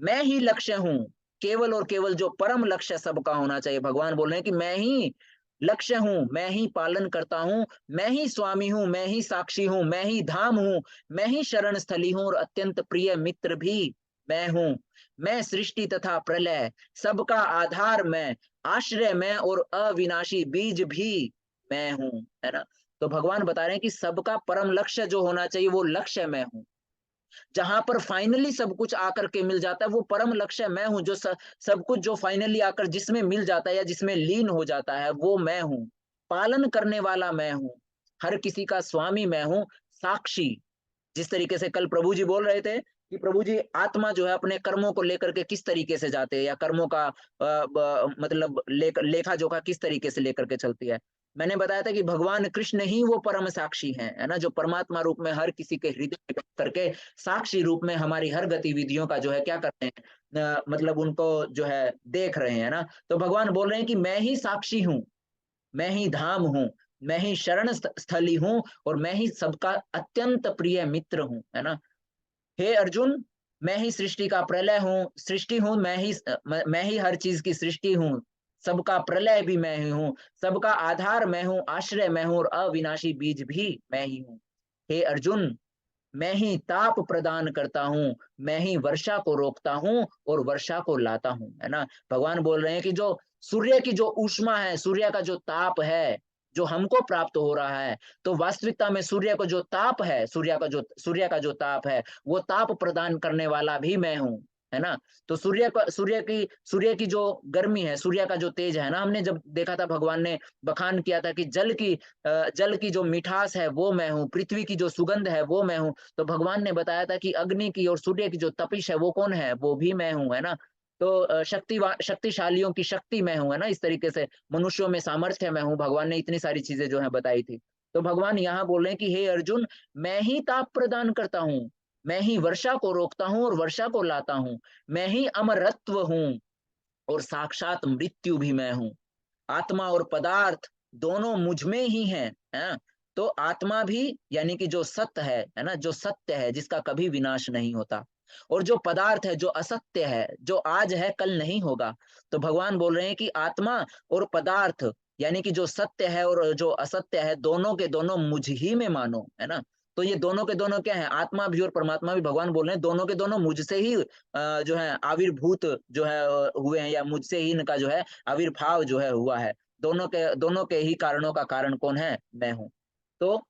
मैं ही लक्ष्य हूं, केवल और केवल जो परम लक्ष्य सबका होना चाहिए। भगवान बोल रहे हैं कि मैं ही लक्ष्य हूं, मैं ही पालन करता हूं, मैं ही स्वामी हूं, मैं ही साक्षी हूं, मैं ही धाम हूं, मैं ही शरण स्थली हूं, और अत्यंत प्रिय मित्र भी मैं हूं। मैं सृष्टि तथा प्रलय सबका आधार मैं, आश्रय मैं, और अविनाशी बीज भी मैं हूं, है ना। तो भगवान बता रहे हैं कि सबका परम लक्ष्य जो होना चाहिए वो लक्ष्य मैं हूं। जहां पर फाइनली सब कुछ आकर के मिल जाता है वो परम लक्ष्य मैं हूं। जो सब कुछ जो फाइनली आकर जिसमें मिल जाता है या जिसमें लीन हो जाता है वो मैं हूं। पालन करने वाला मैं हूं, हर किसी का स्वामी मैं हूं, साक्षी। जिस तरीके से कल प्रभु जी बोल रहे थे कि प्रभु जी आत्मा जो है अपने कर्मों को लेकर के किस तरीके से जाते हैं, या कर्मों का मतलब लेखा जोखा किस तरीके से लेकर के चलती है। मैंने बताया था कि भगवान कृष्ण ही वो परम साक्षी हैं, है ना, जो परमात्मा रूप में हर किसी के हृदय में करके साक्षी रूप में हमारी हर गतिविधियों का जो है क्या कर रहे हैं, मतलब उनको जो है देख रहे हैं ना। तो भगवान बोल रहे हैं कि मैं ही साक्षी हूँ, मैं ही धाम हूँ, मैं ही शरण स्थली हूँ, और मैं ही सबका अत्यंत प्रिय मित्र हूँ, है ना। हे अर्जुन, मैं ही सृष्टि का प्रलय हूँ, सृष्टि हूँ, मैं ही हर चीज की सृष्टि हूँ, सबका प्रलय भी मैं ही हूँ, सबका आधार मैं हूँ, आश्रय मैं हूँ, और अविनाशी बीज भी मैं ही हूँ। हे अर्जुन, मैं ही ताप प्रदान करता हूँ, मैं ही वर्षा को रोकता हूँ और वर्षा को लाता हूँ, है ना। भगवान बोल रहे हैं कि जो सूर्य की जो ऊष्मा है, सूर्य का जो ताप है, जो हमको प्राप्त हो रहा है, तो वास्तविकता में सूर्य को जो ताप है, सूर्य का जो ताप है, वो ताप प्रदान करने वाला भी मैं हूँ, है ना। तो सूर्य की जो गर्मी है, सूर्य का जो तेज है ना, हमने जब देखा था भगवान ने बखान किया था कि जल की जो मिठास है वो मैं हूँ, पृथ्वी की जो सुगंध है वो मैं हूँ। तो भगवान ने बताया था कि अग्नि की और सूर्य की जो तपिश है वो कौन है? वो भी मैं हूँ, है ना। तो शक्तिशालियों की शक्ति मैं हूँ, है ना। इस तरीके से मनुष्यों में सामर्थ्य मैं हूँ। भगवान ने इतनी सारी चीजें जो है बताई थी। तो भगवान यहाँ बोल रहे हैं कि हे अर्जुन, मैं ही ताप प्रदान करता हूँ, मैं ही वर्षा को रोकता हूँ और वर्षा को लाता हूँ, मैं ही अमरत्व हूँ, और साक्षात मृत्यु भी मैं हूँ। आत्मा और पदार्थ दोनों मुझ में ही है। तो आत्मा भी यानी कि जो सत्य है ना, जो सत्य है जिसका कभी विनाश नहीं होता, और जो पदार्थ है जो असत्य है, जो आज है कल नहीं होगा। तो भगवान बोल रहे हैं कि आत्मा और पदार्थ यानी कि जो सत्य है और जो असत्य है, दोनों के दोनों मुझ ही में मानो, है ना। तो ये दोनों के दोनों क्या है? आत्मा भी और परमात्मा भी। भगवान बोल रहे हैं दोनों के दोनों मुझसे ही जो है आविर्भूत जो है हुए हैं, या मुझसे ही इनका जो है आविर्भाव जो है हुआ है। दोनों के ही कारणों का कारण कौन है? मैं हूं। तो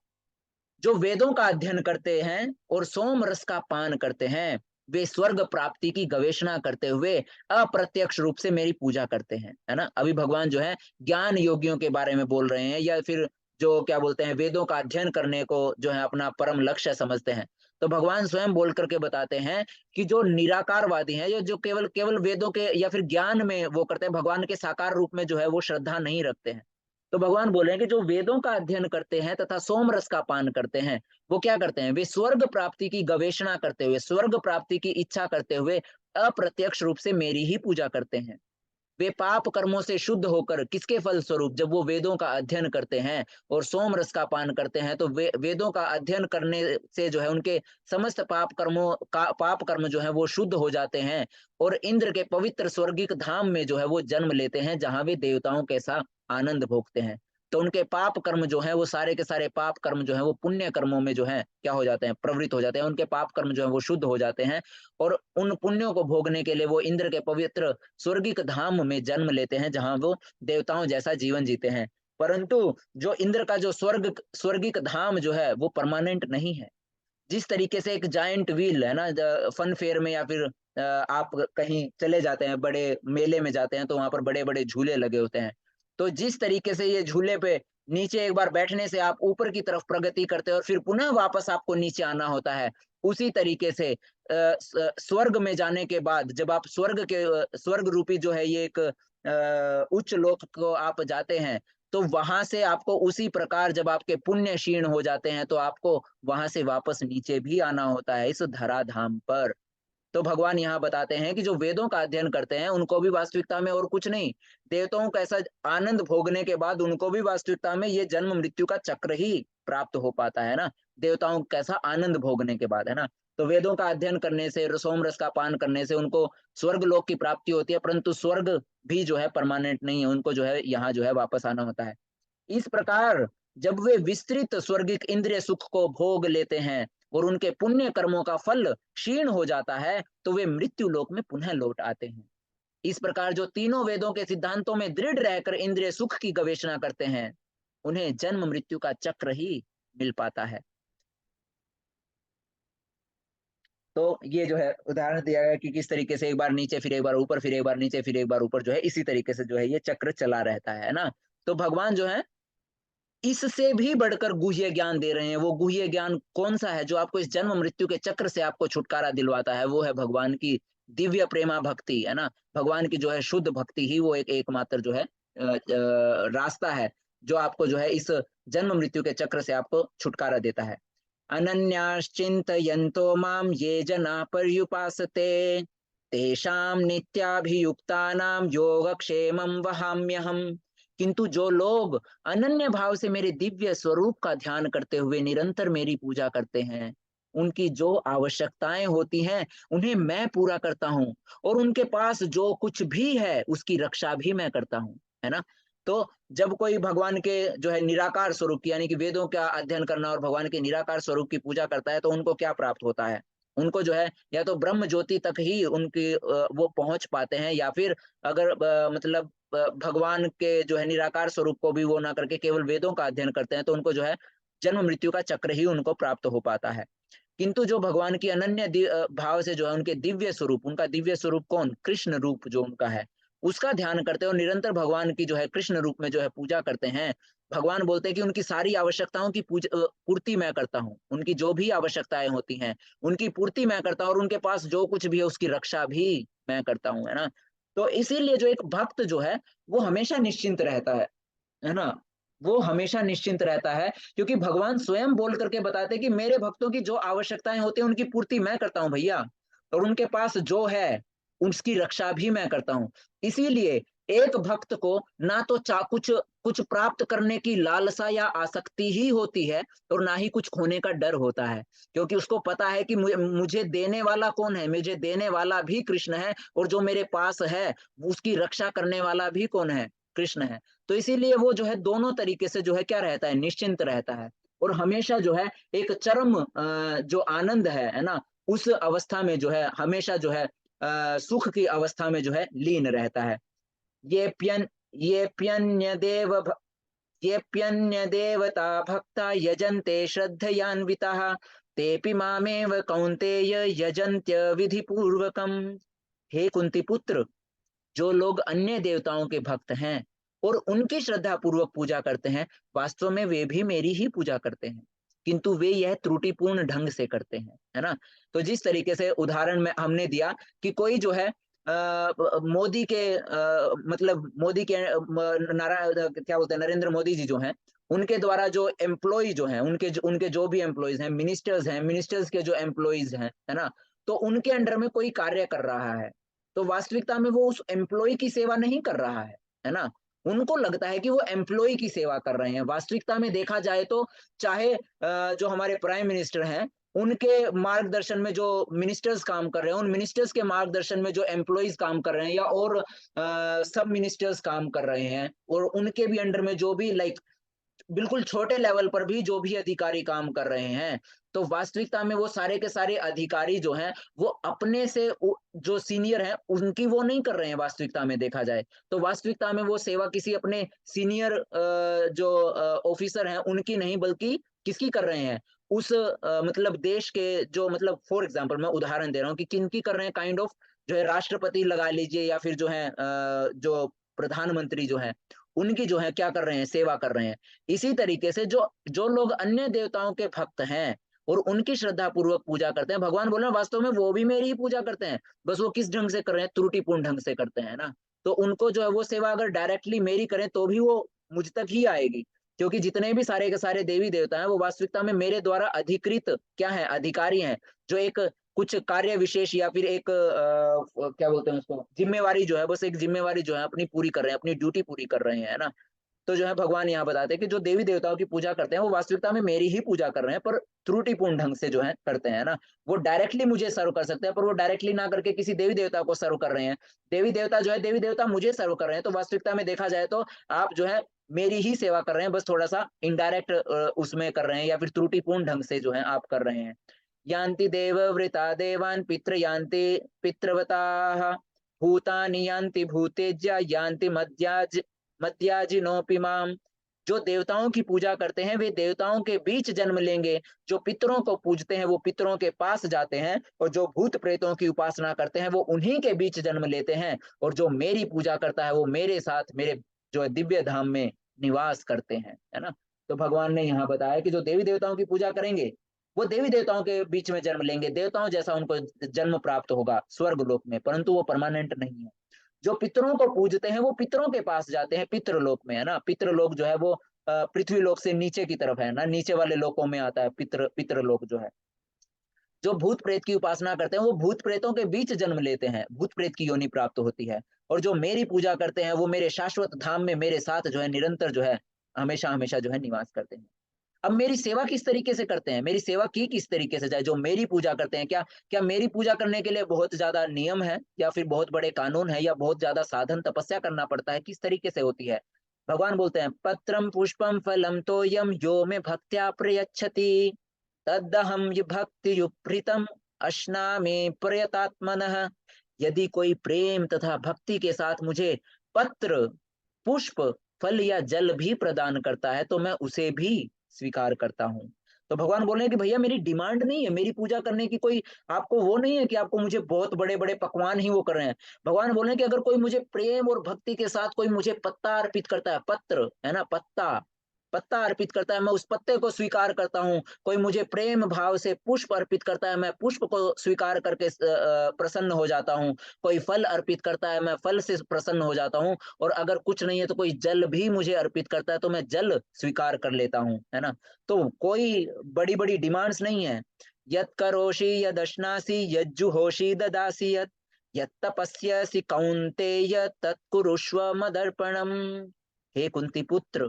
जो वेदों का अध्ययन करते हैं और सोम रस का पान करते हैं, वे स्वर्ग प्राप्ति की गवेषणा करते हुए अप्रत्यक्ष रूप से मेरी पूजा करते हैं, है ना। अभी भगवान जो है ज्ञान योगियों के बारे में बोल रहे हैं, या फिर जो क्या बोलते हैं वेदों का अध्ययन करने को जो है अपना परम लक्ष्य समझते हैं। तो भगवान स्वयं बोल करके बताते हैं कि जो निराकारवादी हैं, जो केवल केवल वेदों के या फिर ज्ञान में वो करते हैं, भगवान के साकार रूप में जो है वो श्रद्धा नहीं रखते हैं। तो भगवान बोल रहे हैं कि जो वेदों का अध्ययन करते हैं तथा सोम रस का पान करते हैं, वो क्या करते हैं? वे स्वर्ग प्राप्ति की गवेषणा करते हुए, स्वर्ग प्राप्ति की इच्छा करते हुए अप्रत्यक्ष रूप से मेरी ही पूजा करते हैं। वे पाप कर्मों से शुद्ध होकर किसके फल स्वरूप, जब वो वेदों का अध्ययन करते हैं और सोम रस का पान करते हैं, तो वेदों का अध्ययन करने से जो है उनके समस्त पाप कर्म जो है वो शुद्ध हो जाते हैं, और इंद्र के पवित्र स्वर्गिक धाम में जो है वो जन्म लेते हैं, जहां वे देवताओं के साथ आनंद भोगते हैं। तो उनके पाप कर्म जो है वो सारे के सारे पाप कर्म जो है वो पुण्य कर्मों में जो है क्या हो जाते हैं? प्रवृत्त हो जाते हैं। उनके पाप कर्म जो है वो शुद्ध हो जाते हैं, और उन पुण्यों को भोगने के लिए वो इंद्र के पवित्र स्वर्गिक धाम में जन्म लेते हैं, जहां वो देवताओं जैसा जीवन जीते हैं। परंतु जो इंद्र का जो स्वर्गिक धाम जो है वो परमानेंट नहीं है। जिस तरीके से एक जायंट व्हील है ना, फन फेयर में, या फिर आप कहीं चले जाते हैं, बड़े मेले में जाते हैं, तो वहां पर बड़े बड़े झूले लगे होते हैं। तो जिस तरीके से ये झूले पे नीचे एक बार बैठने से आप ऊपर की तरफ प्रगति करते हैं और फिर पुनः वापस आपको नीचे आना होता है। उसी तरीके से स्वर्ग में जाने के बाद जब आप स्वर्ग रूपी जो है ये एक उच्च लोक को आप जाते हैं, तो वहां से आपको उसी प्रकार जब आपके पुण्य क्षीण हो जाते हैं तो आपको वहां से वापस नीचे भी आना होता है इस धराधाम पर। तो भगवान यहाँ बताते हैं कि जो वेदों का अध्ययन करते हैं उनको भी वास्तविकता में और कुछ नहीं, देवताओं का ऐसा आनंद भोगने के बाद उनको भी वास्तविकता में ये जन्म मृत्यु का चक्र ही प्राप्त हो पाता है ना, देवताओं का ऐसा आनंद भोगने के बाद, है ना। तो वेदों का अध्ययन करने से, सोम रस का पान करने से उनको स्वर्ग लोक की प्राप्ति होती है, परंतु स्वर्ग भी जो है परमानेंट नहीं है, उनको जो है यहाँ जो है वापस आना होता है। इस प्रकार जब वे विस्तृत स्वर्गिक इंद्रिय सुख को भोग लेते हैं और उनके पुण्य कर्मों का फल क्षीण हो जाता है, तो वे मृत्यु लोक में पुनः लौट आते हैं। इस प्रकार जो तीनों वेदों के सिद्धांतों में दृढ़ रहकर इंद्रिय सुख की गवेषणा करते हैं, उन्हें जन्म मृत्यु का चक्र ही मिल पाता है। तो ये जो है उदाहरण दिया गया कि किस तरीके से एक बार नीचे फिर एक बार ऊपर, फिर एक बार नीचे फिर एक बार ऊपर, जो है इसी तरीके से जो है ये चक्र चला रहता है ना। तो भगवान जो है इससे भी बढ़कर गुह्य ज्ञान दे रहे हैं। वो गुह्य ज्ञान कौन सा है जो आपको इस जन्म मृत्यु के चक्र से आपको छुटकारा दिलवाता है? वो है भगवान की दिव्य प्रेमा भक्ति, है ना। भगवान की जो है शुद्ध भक्ति ही वो एकमात्र जो है रास्ता है जो आपको जो है इस जन्म मृत्यु के चक्र से आपको छुटकारा देता है। अनन्याश्चिन्तयन्तो माम ये जना पर्युपासते तेषां नित्याभियुक्तानां योगक्षेमं वहाम्यहम्। किंतु जो लोग अनन्य भाव से मेरे दिव्य स्वरूप का ध्यान करते हुए निरंतर मेरी पूजा करते हैं, उनकी जो आवश्यकताएं होती हैं उन्हें मैं पूरा करता हूं, और उनके पास जो कुछ भी है उसकी रक्षा भी मैं करता हूं, है ना। तो जब कोई भगवान के जो है निराकार स्वरूप की, यानी कि वेदों का अध्ययन करना और भगवान के निराकार स्वरूप की पूजा करता है, तो उनको क्या प्राप्त होता है? उनको जो है या तो ब्रह्म ज्योति तक ही उनकी वो पहुंच पाते हैं, या फिर अगर मतलब भगवान के जो है निराकार स्वरूप को भी वो ना करके केवल वेदों का अध्ययन करते हैं, तो उनको जो है जन्म मृत्यु का चक्र ही उनको प्राप्त हो पाता है। किंतु जो भगवान की अनन्य भाव से जो है उनके दिव्य स्वरूप, उनका दिव्य स्वरूप कौन? कृष्ण रूप जो उनका है, उसका ध्यान करते हैं और निरंतर भगवान की जो है कृष्ण रूप में जो है पूजा करते हैं। भगवान बोलते हैं कि उनकी सारी आवश्यकताओं की पूर्ति मैं करता हूँ, उनकी जो भी आवश्यकताएं होती हैं उनकी पूर्ति मैं करता हूँ, और उनके पास जो कुछ भी है उसकी रक्षा भी मैं करता हूँ, है ना। तो इसीलिए जो एक भक्त जो है वो हमेशा निश्चिंत रहता है ना। वो हमेशा निश्चिंत रहता है क्योंकि भगवान स्वयं बोल करके बताते हैं कि मेरे भक्तों की जो आवश्यकताएं होती हैं उनकी पूर्ति मैं करता हूं भैया, और उनके पास जो है उसकी रक्षा भी मैं करता हूं। इसीलिए एक भक्त को ना तो कुछ कुछ प्राप्त करने की लालसा या आसक्ति ही होती है, और ना ही कुछ खोने का डर होता है, क्योंकि उसको पता है कि मुझे देने वाला कौन है? मुझे देने वाला भी कृष्ण है, और जो मेरे पास है उसकी रक्षा करने वाला भी कौन है? कृष्ण है। तो इसीलिए वो जो है दोनों तरीके से जो है क्या रहता है? निश्चिंत रहता है, और हमेशा जो है एक चरम जो आनंद है ना, उस अवस्था में जो है हमेशा जो है सुख की अवस्था में जो है लीन रहता है। ये प्यन ये प्यन्य देव ये प्यन्य देवता भक्ता यजन्ते श्रद्धयान्विताः तेपि मामेव कौन्तेय यजन्त्य विधि पूर्वकम। हे कुंती पुत्र, जो लोग अन्य देवताओं के भक्त हैं और उनकी श्रद्धा पूर्वक पूजा करते हैं, वास्तव में वे भी मेरी ही पूजा करते हैं, किंतु वे यह त्रुटिपूर्ण ढंग से करते हैं, है ना। तो जिस तरीके से उदाहरण में हमने दिया कि कोई जो है मोदी के मतलब मोदी के क्या बोलते हैं, नरेंद्र मोदी जी जो हैं, उनके द्वारा जो एम्प्लॉय जो हैं, उनके जो भी एम्प्लॉयज हैं, मिनिस्टर्स के जो एम्प्लॉयज हैं, है ना, तो उनके अंडर में कोई कार्य कर रहा है, तो वास्तविकता में वो उस एम्प्लॉय की सेवा नहीं कर रहा है ना। उनको लगता है कि वो एम्प्लॉय की सेवा कर रहे हैं। वास्तविकता में देखा जाए तो चाहे जो हमारे प्राइम मिनिस्टर हैं, उनके मार्गदर्शन में जो मिनिस्टर्स काम कर रहे हैं, उन मिनिस्टर्स के मार्गदर्शन में जो एम्प्लॉयज काम कर रहे हैं, या और सब मिनिस्टर्स काम कर रहे हैं, और उनके भी अंडर में जो भी बिल्कुल छोटे लेवल पर भी जो भी अधिकारी काम कर रहे हैं, तो वास्तविकता में वो सारे के सारे अधिकारी जो हैं वो अपने से जो सीनियर हैं उनकी वो नहीं कर रहे हैं। वास्तविकता में देखा जाए तो वास्तविकता में वो सेवा किसी अपने सीनियर जो ऑफिसर हैं उनकी नहीं, बल्कि किसकी कर रहे हैं? उस मतलब देश के जो, मतलब फॉर एग्जाम्पल मैं उदाहरण दे रहा हूँ कि किनकी कर रहे हैं, काइंड ऑफ जो है राष्ट्रपति लगा लीजिए, या फिर जो है जो प्रधानमंत्री जो है उनकी जो है क्या कर रहे हैं, सेवा कर रहे हैं। इसी तरीके से जो जो लोग अन्य देवताओं के भक्त हैं और उनकी श्रद्धा पूर्वक पूजा करते हैं, भगवान बोल रहे हैं वास्तव में वो भी मेरी ही पूजा करते हैं, बस वो किस ढंग से कर रहे हैं, त्रुटिपूर्ण ढंग से करते हैं ना। तो उनको जो है वो सेवा अगर डायरेक्टली मेरी करें तो भी वो मुझ तक ही आएगी, क्योंकि जितने भी सारे के सारे देवी देवता हैं वो वास्तविकता में मेरे द्वारा अधिकृत क्या है, अधिकारी हैं, जो एक कुछ कार्य विशेष या फिर एक क्या बोलते हैं उसको, जिम्मेवारी जो है, बस एक जिम्मेवारी जो है अपनी पूरी कर रहे हैं, अपनी ड्यूटी पूरी कर रहे हैं, है ना। तो जो है भगवान यहाँ बताते हैं कि जो देवी देवताओं की पूजा करते हैं वो वास्तविकता में मेरी ही पूजा कर रहे हैं, पर त्रुटिपूर्ण ढंग से जो है करते हैं ना। वो डायरेक्टली मुझे सर्व कर सकते हैं, पर वो डायरेक्टली ना करके किसी देवी देवता को सर्व कर रहे हैं। देवी देवता जो है, देवी देवता मुझे सर्व कर रहे हैं, तो वास्तविकता में देखा जाए तो आप जो है मेरी ही सेवा कर रहे हैं, बस थोड़ा सा इनडायरेक्ट उसमें कर रहे हैं, या फिर त्रुटिपूर्ण ढंग से जो है आप कर रहे हैं। यान्ति देवव्रता देवान् पितृ यान्ति पितृवताः भूतानि यान्ति भूतेज्या यान्ति मद्याजिनोऽपि माम्। जो देवताओं की पूजा करते हैं वे देवताओं के बीच जन्म लेंगे, जो पितरों को पूजते हैं वो पितरों के पास जाते हैं, और जो भूत प्रेतों की उपासना करते हैं वो उन्हीं के बीच जन्म लेते हैं, और जो मेरी पूजा करता है वो मेरे साथ मेरे जो है दिव्य धाम में निवास करते हैं, है ना। तो भगवान ने यहाँ बताया कि जो देवी देवताओं की पूजा करेंगे वो देवी देवताओं के बीच में जन्म लेंगे, देवताओं जैसा उनको जन्म प्राप्त होगा स्वर्ग लोक में, परंतु वो परमानेंट नहीं है। जो पितरों को पूजते हैं वो पितरों के पास जाते हैं पितृलोक में, है ना। पितृलोक जो है वो पृथ्वी लोक से नीचे की तरफ है ना, नीचे वाले लोकों में आता है पितृलोक जो है। जो भूत प्रेत की उपासना करते हैं वो भूत प्रेतों के बीच जन्म लेते हैं, भूत प्रेत की योनि प्राप्त होती है। और जो मेरी पूजा करते हैं वो मेरे शाश्वत धाम में मेरे साथ जो है निरंतर जो है हमेशा हमेशा जो है निवास करते हैं। अब मेरी सेवा किस तरीके से करते हैं, मेरी सेवा की किस तरीके से जाए, जो मेरी पूजा करते हैं, क्या क्या मेरी पूजा करने के लिए बहुत ज्यादा नियम है, या फिर बहुत बड़े कानून है, या बहुत ज्यादा साधन तपस्या करना पड़ता है, किस तरीके से होती है। भगवान बोलते हैं पत्रम पुष्पम फलम तोयम यो में भक्त्या प्रयच्छति तदहम ये भक्ति युप्रितम अश्नामि प्रयतात्मनः। यदि कोई प्रेम तथा भक्ति के साथ मुझे पत्र, पुष्प, फल या जल भी प्रदान करता है तो मैं उसे भी स्वीकार करता हूँ। तो भगवान बोल रहे हैं कि भैया मेरी डिमांड नहीं है, मेरी पूजा करने की कोई आपको वो नहीं है कि आपको मुझे बहुत बड़े बड़े पकवान ही वो कर रहे हैं। भगवान बोल रहे हैं कि अगर कोई मुझे प्रेम और भक्ति के साथ कोई मुझे पत्ता अर्पित करता है, पत्र है ना, पत्ता पत्ता अर्पित करता है, मैं उस पत्ते को स्वीकार करता हूँ। कोई मुझे प्रेम भाव से पुष्प अर्पित करता है, मैं पुष्प को स्वीकार करके प्रसन्न हो जाता हूँ। कोई फल अर्पित करता है, मैं फल से प्रसन्न हो जाता हूँ। और अगर कुछ नहीं है तो कोई जल भी मुझे अर्पित करता है तो मैं जल स्वीकार कर लेता हूँ, है ना। तो कोई बड़ी बड़ी डिमांड्स नहीं है। यत् करोषि यदश्नासि यज्जुहोषि ददासि यत् तपस्यसि कौन्तेय तत्कुरुष्व मदर्पणम। हे कुंती पुत्र,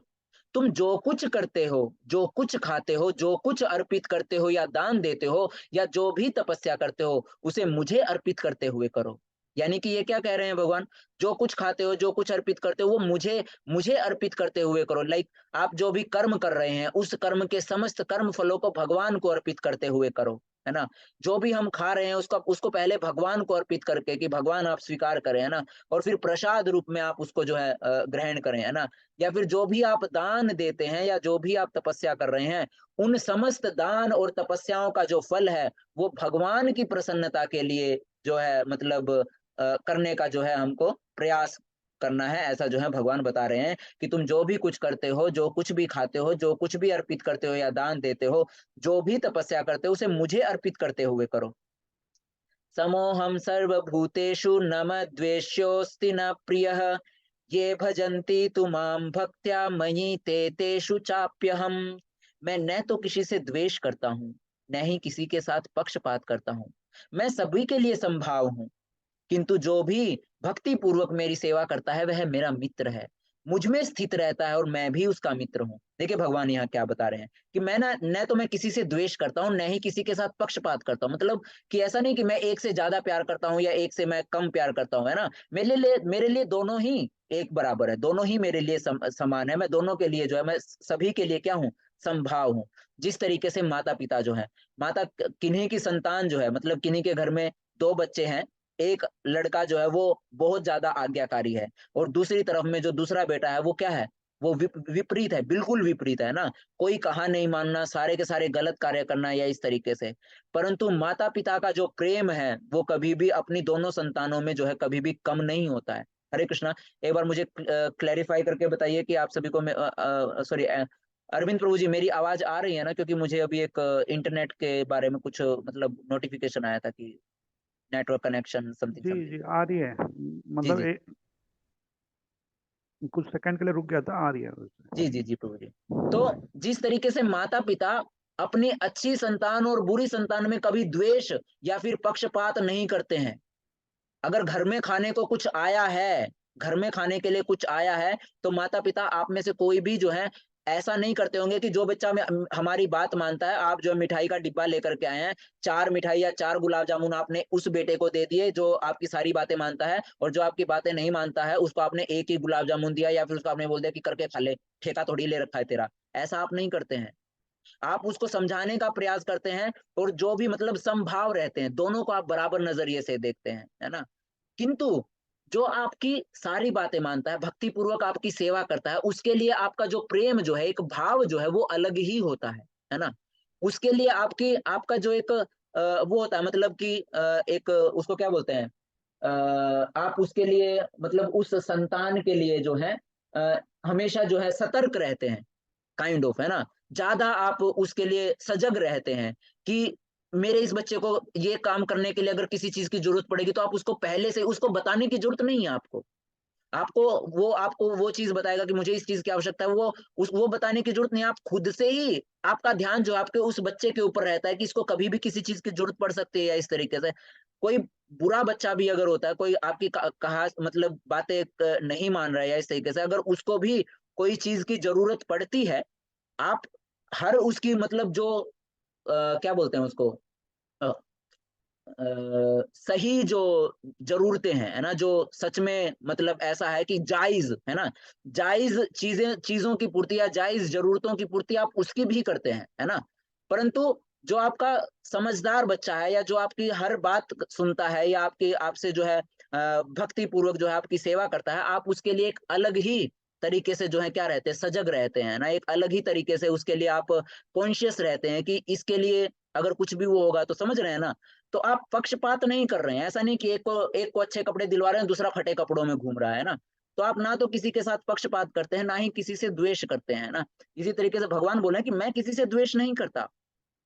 तुम जो कुछ करते हो, जो कुछ खाते हो, जो कुछ अर्पित करते हो या दान देते हो, या जो भी तपस्या करते हो उसे मुझे अर्पित करते हुए करो। यानी कि ये क्या कह रहे हैं भगवान, जो कुछ खाते हो, जो कुछ अर्पित करते हो वो मुझे मुझे अर्पित करते हुए करो। लाइक आप जो भी कर्म कर रहे हैं उस कर्म के समस्त कर्म फलों को भगवान को अर्पित करते हुए करो, है ना। जो भी हम खा रहे हैं उसका उसको पहले भगवान को अर्पित करके कि भगवान आप स्वीकार करें, है ना। और फिर प्रसाद रूप में आप उसको जो है ग्रहण करें, है ना। या फिर जो भी आप दान देते हैं या जो भी आप तपस्या कर रहे हैं, उन समस्त दान और तपस्याओं का जो फल है वो भगवान की प्रसन्नता के लिए जो है मतलब करने का जो है हमको प्रयास करना है। ऐसा जो है भगवान बता रहे हैं कि तुम जो भी कुछ करते हो, जो कुछ भी खाते हो, जो कुछ भी अर्पित करते हो या दान देते हो, जो भी तपस्या करते हो उसे मुझे अर्पित करते हुए करो। समोहम सर्वभूतेषु न मद्वेष्योऽस्ति न प्रियः ये भजन्ति तु मां भक्त्या मयि ते तेषु चाप्यहम। मैं न तो किसी से द्वेष करता हूँ, न ही किसी के साथ पक्षपात करता हूँ। मैं सभी के लिए संभाव हूँ, किंतु जो भी भक्ति पूर्वक मेरी सेवा करता है वह मेरा मित्र है, मुझ में स्थित रहता है और मैं भी उसका मित्र हूँ। देखिए भगवान यहाँ क्या बता रहे हैं कि मैं न तो मैं किसी से द्वेष करता हूँ, न ही किसी के साथ पक्षपात करता हूँ। मतलब कि ऐसा नहीं कि मैं एक से ज्यादा प्यार करता हूँ या एक से मैं कम प्यार करता हूँ, है ना। मेरे लिए दोनों ही एक बराबर है, दोनों ही मेरे लिए समान है। मैं दोनों के लिए जो है, मैं सभी के लिए क्या हूँ, संभाव हूँ। जिस तरीके से माता पिता जो है, माता किन्हीं की संतान जो है, मतलब किन्हीं के घर में दो बच्चे हैं, एक लड़का जो है वो बहुत ज्यादा आज्ञाकारी है, और दूसरी तरफ में जो दूसरा बेटा है वो क्या है, वो विपरीत है, बिल्कुल विपरीत है ना। कोई कहा नहीं मानना, सारे के सारे गलत कार्य करना, या इस तरीके से। परंतु माता पिता का जो प्रेम है वो कभी भी अपनी दोनों संतानों में जो है कभी भी कम नहीं होता है। हरे कृष्णा। एक बार मुझे क्लैरिफाई करके बताइए कि आप सभी को सॉरी अरविंद प्रभु जी, मेरी आवाज आ रही है ना? क्योंकि मुझे अभी एक इंटरनेट के बारे में कुछ मतलब नोटिफिकेशन आया था कि नेटवर्क कनेक्शन समथिंग जी समथिंग। जी आ रही है, जी मतलब जी कुछ सेकंड के लिए रुक गया था, आ रही है जी जी जी प्रभु जी। तो जिस तरीके से माता पिता अपनी अच्छी संतान और बुरी संतान में कभी द्वेष या फिर पक्षपात नहीं करते हैं। अगर घर में खाने को कुछ आया है, घर में खाने के लिए कुछ आया है, तो माता पिता आप में से कोई भी जो है ऐसा नहीं करते होंगे कि जो बच्चा हमारी बात मानता है, आप जो मिठाई का डिब्बा लेकर के आए हैं, 4 मिठाई या 4 गुलाब जामुन आपने उस बेटे को दे दिए जो आपकी सारी बातें मानता है, और जो आपकी बातें नहीं मानता है उसको आपने 1 ही गुलाब जामुन दिया या फिर उसको आपने बोल दिया कि करके खा ले, ठेका थोड़ी ले रखा है तेरा। ऐसा आप नहीं करते हैं। आप उसको समझाने का प्रयास करते हैं, और जो भी मतलब समभाव रहते हैं, दोनों को आप बराबर नजरिए से देखते हैं, है ना? किंतु जो आपकी सारी बातें मानता है, भक्ति पूर्वक आपकी सेवा करता है, उसके लिए आपका जो प्रेम जो है, एक भाव जो है वो अलग ही होता है ना? उसके लिए आपकी आपका जो एक वो होता है, मतलब कि एक उसको क्या बोलते हैं, आप उसके लिए मतलब उस संतान के लिए जो है हमेशा जो है सतर्क रहते हैं, काइंड ऑफ, है ना? ज्यादा आप उसके लिए सजग रहते हैं कि मेरे इस बच्चे को ये काम करने के लिए अगर किसी चीज की जरूरत पड़ेगी तो आप उसको पहले से उसको बताने की जरूरत नहीं है आपको। आपको वो चीज बताएगा कि मुझे इस चीज की आवश्यकता है, वो बताने की जरूरत नहीं है। आप खुद से ही आपका ध्यान जो आपके उस बच्चे के ऊपर रहता है कि इसको कभी भी किसी चीज की जरूरत पड़ सकती है, या इस तरीके से कोई बुरा बच्चा भी अगर होता है, कोई आपकी कहा मतलब बातें नहीं मान रहा है, या इस तरीके से अगर उसको भी कोई चीज की जरूरत पड़ती है, आप हर उसकी मतलब जो क्या बोलते हैं उसको, अ, सही जो जरूरतें हैं, है ना, जो सच में मतलब ऐसा है कि जायज है ना, जायज चीजों की पूर्ति या जायज जरूरतों की पूर्ति आप उसकी भी करते हैं, है ना? परंतु जो आपका समझदार बच्चा है, या जो आपकी हर बात सुनता है, या आपकी आपसे जो है भक्ति पूर्वक जो है आपकी सेवा करता है, आप उसके लिए एक अलग ही तरीके से जो है क्या रहते हैं, सजग रहते हैं ना, एक अलग ही तरीके से उसके लिए आप कॉन्शियस रहते हैं कि इसके लिए अगर कुछ भी वो होगा तो, समझ रहे हैं ना? तो आप पक्षपात नहीं कर रहे हैं। ऐसा नहीं कि एक को अच्छे कपड़े दिलवा रहे हैं, दूसरा फटे कपड़ों में घूम रहा है ना? तो आप ना तो किसी के साथ पक्षपात करते हैं, ना ही किसी से द्वेष करते हैं ना? इसी तरीके से भगवान बोले कि मैं किसी से द्वेष नहीं करता,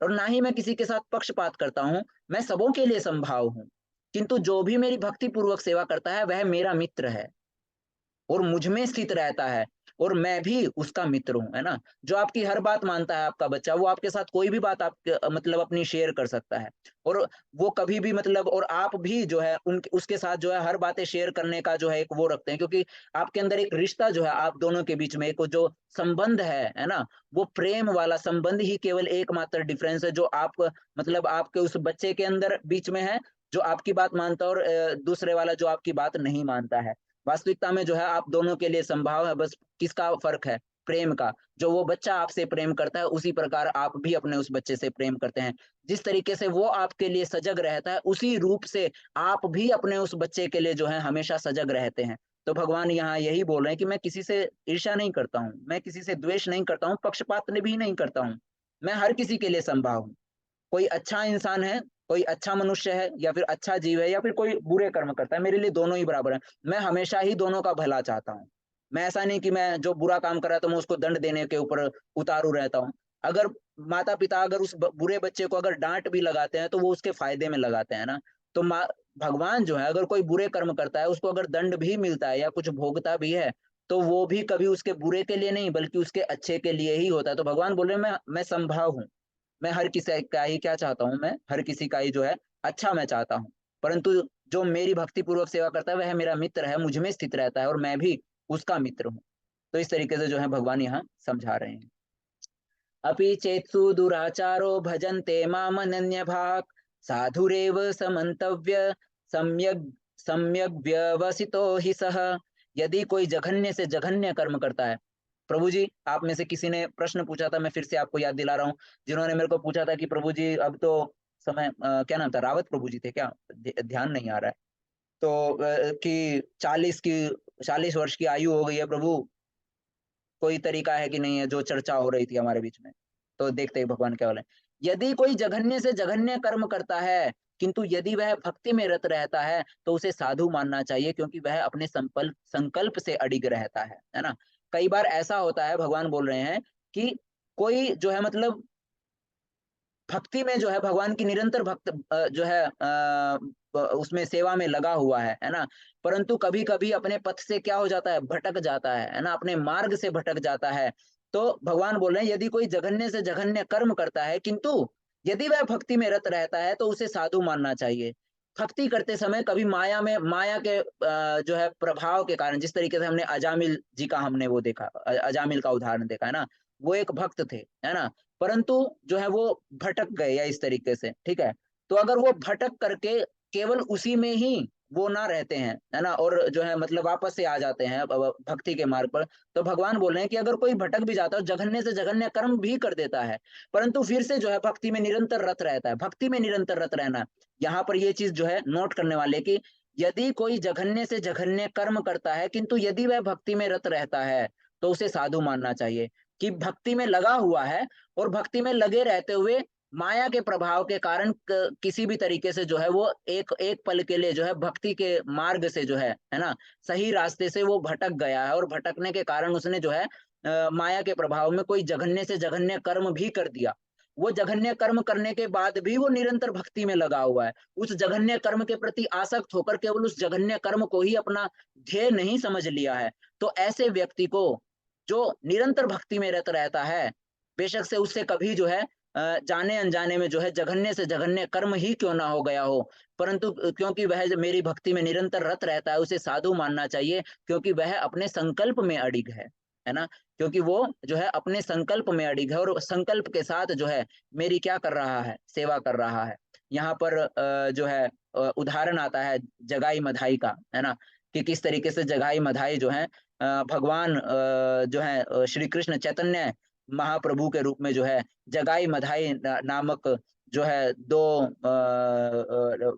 और ना ही मैं किसी के साथ पक्षपात करता हूँ। मैं सबों के लिए संभाव हूँ, किंतु जो भी मेरी भक्ति पूर्वक सेवा करता है वह मेरा मित्र है और मुझ में स्थित रहता है, और मैं भी उसका मित्र हूँ, है ना? जो आपकी हर बात मानता है आपका बच्चा, वो आपके साथ कोई भी बात आप मतलब अपनी शेयर कर सकता है, और वो कभी भी मतलब, और आप भी जो है उसके साथ जो है हर बातें शेयर करने का जो है एक वो रखते हैं, क्योंकि आपके अंदर एक रिश्ता जो है आप दोनों के बीच में एक जो संबंध है ना, वो प्रेम वाला संबंध ही केवल एकमात्र डिफरेंस है जो आप मतलब आपके उस बच्चे के अंदर बीच में है, जो आपकी बात मानता है, और दूसरे वाला जो आपकी बात नहीं मानता है। वास्तविकता में जो है आप दोनों के लिए संभाव है, बस किसका फर्क है? प्रेम का। जो वो बच्चा आपसे प्रेम करता है, उसी प्रकार आप भी अपने उस बच्चे से प्रेम करते हैं। जिस तरीके से वो आपके लिए सजग रहता है, उसी रूप से आप भी अपने उस बच्चे के लिए जो है हमेशा सजग रहते हैं। तो भगवान यहाँ यही बोल रहे हैं कि मैं किसी से ईर्ष्या नहीं करता हूँ, मैं किसी से द्वेष नहीं करता हूँ, पक्षपात भी नहीं करता हूँ। मैं हर किसी के लिए संभाव हूँ। कोई अच्छा इंसान है, कोई अच्छा मनुष्य है, या फिर अच्छा जीव है, या फिर कोई बुरे कर्म करता है, मेरे लिए दोनों ही बराबर हैं। मैं हमेशा ही दोनों का भला चाहता हूँ। मैं ऐसा नहीं कि मैं जो बुरा काम कर रहा है तो मैं उसको दंड देने के ऊपर उतारू रहता हूँ। अगर माता-पिता अगर उस बुरे बच्चे को अगर डांट भी लगाते हैं तो वो उसके फायदे में लगाते हैं ना। तो भगवान जो है अगर कोई बुरे कर्म करता है, उसको अगर दंड भी मिलता है या कुछ भोगता भी है, तो वो भी कभी उसके बुरे के लिए नहीं बल्कि उसके अच्छे के लिए ही होता है। तो भगवान बोल रहे हैं मैं संभव हूँ। मैं हर किसी का ही क्या चाहता हूँ, मैं हर किसी का ही जो है अच्छा मैं चाहता हूँ। परंतु जो मेरी भक्ति पूर्वक सेवा करता है वह मेरा मित्र है, मुझ में स्थित रहता है, और मैं भी उसका मित्र हूँ। तो इस तरीके से जो है भगवान यहाँ समझा रहे हैं। अपि चेत्सु दुराचारो भजन्ते मामनन्यभाक् साधुरेव समन्तव्य सम्यग् सम्यग् व्यवसितो हि सः। यदि कोई जघन्य से जघन्य कर्म करता है, प्रभु जी आप में से किसी ने प्रश्न पूछा था, मैं फिर से आपको याद दिला रहा हूँ, जिन्होंने मेरे को पूछा था कि प्रभु जी अब तो समय क्या नाम था, रावत प्रभु जी थे क्या, ध्यान नहीं आ रहा है, तो कि 40 वर्ष की आयु हो गई है प्रभु, कोई तरीका है कि नहीं है, जो चर्चा हो रही थी हमारे बीच में। तो देखते हैं भगवान क्या बोले। यदि कोई जघन्य से जघन्य कर्म करता है किंतु यदि वह भक्ति में रत रहता है तो उसे साधु मानना चाहिए, क्योंकि वह अपने संकल्प से अडिग रहता है ना। कई बार ऐसा होता है, भगवान बोल रहे हैं कि कोई जो है मतलब भक्ति में जो है भगवान की निरंतर जो है उसमें सेवा में लगा हुआ है ना, परंतु कभी कभी अपने पथ से क्या हो जाता है, भटक जाता है ना, अपने मार्ग से भटक जाता है। तो भगवान बोल रहे हैं यदि कोई जघन्य से जघन्य कर्म करता है किंतु यदि वह भक्ति में रत रहता है तो उसे साधु मानना चाहिए। भक्ति करते समय कभी माया के जो है प्रभाव के कारण, जिस तरीके से हमने अजामिल जी का हमने वो देखा, अजामिल का उदाहरण देखा है ना, वो एक भक्त थे है ना, परंतु जो है वो भटक गए या इस तरीके से, ठीक है। तो अगर वो भटक करके केवल उसी में ही वो ना रहते हैं है ना, और जो है मतलब वापस से आ जाते हैं भक्ति के मार्ग पर, तो भगवान बोल रहे हैं कि अगर कोई भटक भी जाता है, जघन्य से जघन्य कर्म भी कर देता है, परंतु फिर से जो है भक्ति में निरंतर रत रहता है। भक्ति में निरंतर रत रहना, यहाँ पर ये चीज जो है नोट करने वाले की, यदि कोई जघन्य से जघन्य कर्म करता है किंतु यदि वह भक्ति में रत रहता है तो उसे साधु मानना चाहिए, कि भक्ति में लगा हुआ है और भक्ति में लगे रहते हुए माया के प्रभाव के कारण किसी भी तरीके से जो है वो एक एक पल के लिए जो है भक्ति के मार्ग से जो है ना, सही रास्ते से वो भटक गया है, और भटकने के कारण उसने जो है माया के प्रभाव में कोई जघन्य से जघन्य कर्म भी कर दिया। वो जघन्य कर्म करने के बाद भी वो निरंतर भक्ति में लगा हुआ है, उस जघन्य कर्म के प्रति आसक्त होकर केवल उस जघन्य कर्म को ही अपना ध्येय नहीं समझ लिया है। तो ऐसे व्यक्ति को जो निरंतर भक्ति में रत रहता है, बेशक से उससे कभी जो है जाने अनजाने में जो है जघन्य से जघन्य कर्म ही क्यों ना हो गया हो, परंतु क्योंकि वह मेरी भक्ति में निरंतर रत रहता है, उसे साधु मानना चाहिए, क्योंकि वह अपने संकल्प में अडिग है ना, क्योंकि वो जो है अपने संकल्प में अडिग है और संकल्प के साथ जो है मेरी क्या कर रहा है, सेवा कर रहा है। यहाँ पर जो है उदाहरण आता है जगाई मधाई का, है ना, कि किस तरीके से जगाई मधाई जो है भगवान जो है श्री कृष्ण चैतन्य महाप्रभु के रूप में जो है जगाई मधाई नामक जो है दो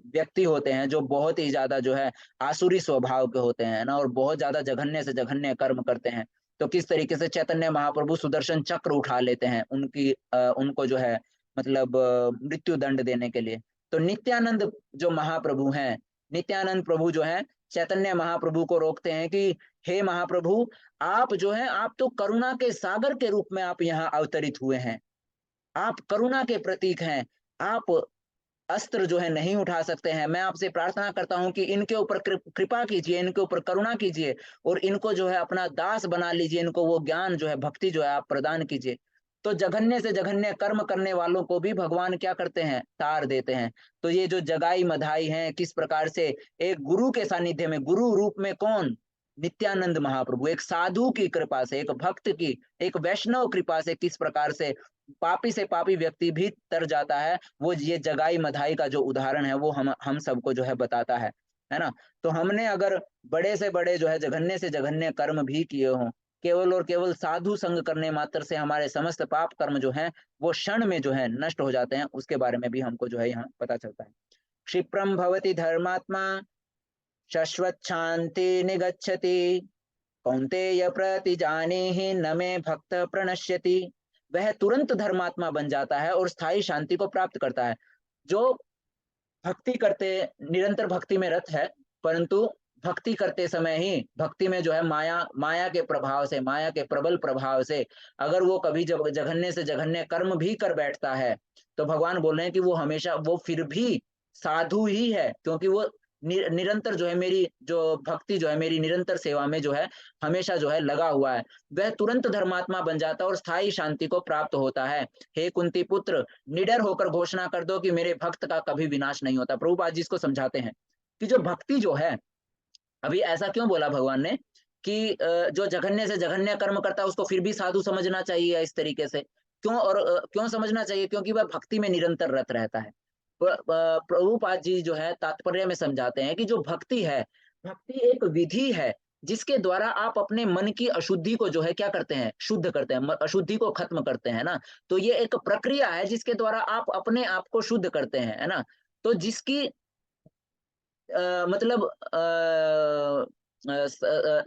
व्यक्ति होते हैं, जो बहुत ही ज्यादा जो है आसुरी स्वभाव के होते हैं ना, और बहुत ज्यादा जघन्य से जघन्य कर्म करते हैं। तो किस तरीके से चैतन्य महाप्रभु सुदर्शन चक्र उठा लेते हैं उनकी उनको जो है मतलब मृत्यु दंड देने के लिए। तो नित्यानंद जो महाप्रभु हैं, नित्यानंद प्रभु जो है चैतन्य महाप्रभु को रोकते हैं कि हे महाप्रभु, आप जो है आप तो करुणा के सागर के रूप में आप यहाँ अवतरित हुए हैं, आप करुणा के प्रतीक हैं, आप अस्त्र जो है नहीं उठा सकते हैं। मैं आपसे प्रार्थना करता हूं कि इनके ऊपर कृपा कीजिए, इनके ऊपर करुणा कीजिए और इनको जो है अपना दास बना लीजिए, इनको वो ज्ञान जो है भक्ति जो है आप प्रदान कीजिए। तो जघन्य से जघन्य कर्म करने वालों को भी भगवान क्या करते हैं, तार देते हैं। तो ये जो जगाई मधाई हैं, किस प्रकार से एक गुरु के सानिध्य में, गुरु रूप में कौन, नित्यानंद महाप्रभु, एक साधु की कृपा से, एक भक्त की, एक वैष्णव कृपा से किस प्रकार से पापी से पापी व्यक्ति भी तर जाता है, वो ये जगाई मधाई का जो उदाहरण है वो हम सबको जो है बताता है ना। तो हमने अगर बड़े से बड़े जो है जघन्य से जघन्य कर्म भी किए हों, केवल और केवल साधु संग करने मात्र से हमारे समस्त पाप कर्म जो हैं वो क्षण में जो है नष्ट हो जाते हैं, उसके बारे में भी हमको जो है यहाँ पता चलता है। क्षिप्रम भवति धर्मात्मा शाश्वत शांति निगच्छति, कौन्तेय प्रतिजानीहि न मे भक्त प्रणश्यति। वह तुरंत धर्मात्मा बन जाता है और स्थायी शांति को प्राप्त करता है। जो भक्ति करते, निरंतर भक्ति में रत है, परंतु भक्ति करते समय ही भक्ति में जो है माया के प्रभाव से, माया के प्रबल प्रभाव से अगर वो कभी जब जघन्य से जघन्य कर्म भी कर बैठता है, तो भगवान बोल रहे हैं कि वो हमेशा, वो फिर भी साधु ही है, क्योंकि वो निरंतर जो है मेरी जो भक्ति जो है मेरी निरंतर सेवा में जो है हमेशा जो है लगा हुआ है। वह तुरंत धर्मात्मा बन जाता है और स्थायी शांति को प्राप्त होता है। हे कुंती पुत्र, निडर होकर घोषणा कर दो कि मेरे भक्त का कभी विनाश नहीं होता। प्रभुपाद जी इसको समझाते हैं कि जो भक्ति जो है, अभी ऐसा क्यों बोला भगवान ने कि जो जघन्य से जघन्य कर्म करता है उसको फिर भी साधु समझना चाहिए इस तरीके से, क्यों, और क्यों समझना चाहिए, क्योंकि वह भक्ति में निरंतर रत रहता है। प्रभुपाद जी जो है तात्पर्य में समझाते हैं कि जो भक्ति है, भक्ति एक विधि है जिसके द्वारा आप अपने मन की अशुद्धि को जो है क्या करते हैं, शुद्ध करते हैं, अशुद्धि को खत्म करते हैं ना। तो ये एक प्रक्रिया है जिसके द्वारा आप अपने आप को शुद्ध करते हैं, है ना। तो जिसकी मतलब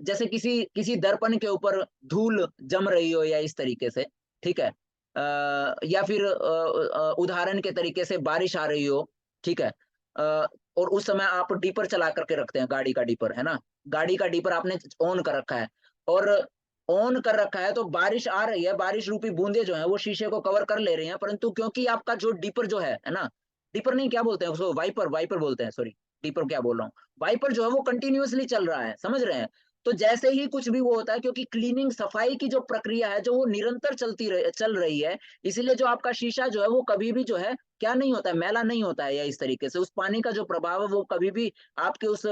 जैसे किसी किसी दर्पण के ऊपर धूल जम रही हो या इस तरीके से, ठीक है, या फिर उदाहरण के तरीके से बारिश आ रही हो, ठीक है, और उस समय आप डीपर चला करके रखते हैं, गाड़ी का डीपर, है ना, गाड़ी का डीपर आपने ऑन कर रखा है, और ऑन कर रखा है तो बारिश आ रही है, बारिश रूपी बूंदे जो है वो शीशे को कवर कर ले रही हैं, परंतु क्योंकि आपका जो डीपर जो है ना, डीपर नहीं, क्या बोलते हैं उसको, वाइपर, वाइपर बोलते हैं, सॉरी, डीपर क्या बोल रहा हूँ, वाइपर जो है वो कंटिन्यूअसली चल रहा है, समझ रहे हैं। तो जैसे ही कुछ भी वो होता है, क्योंकि क्लीनिंग, सफाई की जो प्रक्रिया है जो वो निरंतर चल रही है, इसीलिए जो आपका शीशा जो है वो कभी भी जो है क्या नहीं होता है, मैला नहीं होता है, या इस तरीके से उस पानी का जो प्रभाव है वो कभी भी आपके उस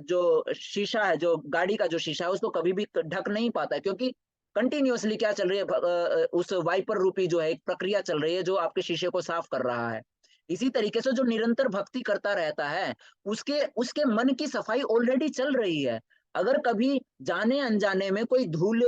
जो शीशा है, जो गाड़ी का जो शीशा है, उसको कभी भी ढक नहीं पाता है, क्योंकि कंटिन्यूअसली क्या चल रही है, उस वाइपर रूपी जो है एक प्रक्रिया चल रही है जो आपके शीशे को साफ कर रहा है। इसी तरीके से जो निरंतर भक्ति करता रहता है, उसके उसके मन की सफाई ऑलरेडी चल रही है। अगर कभी जाने अनजाने में कोई धूल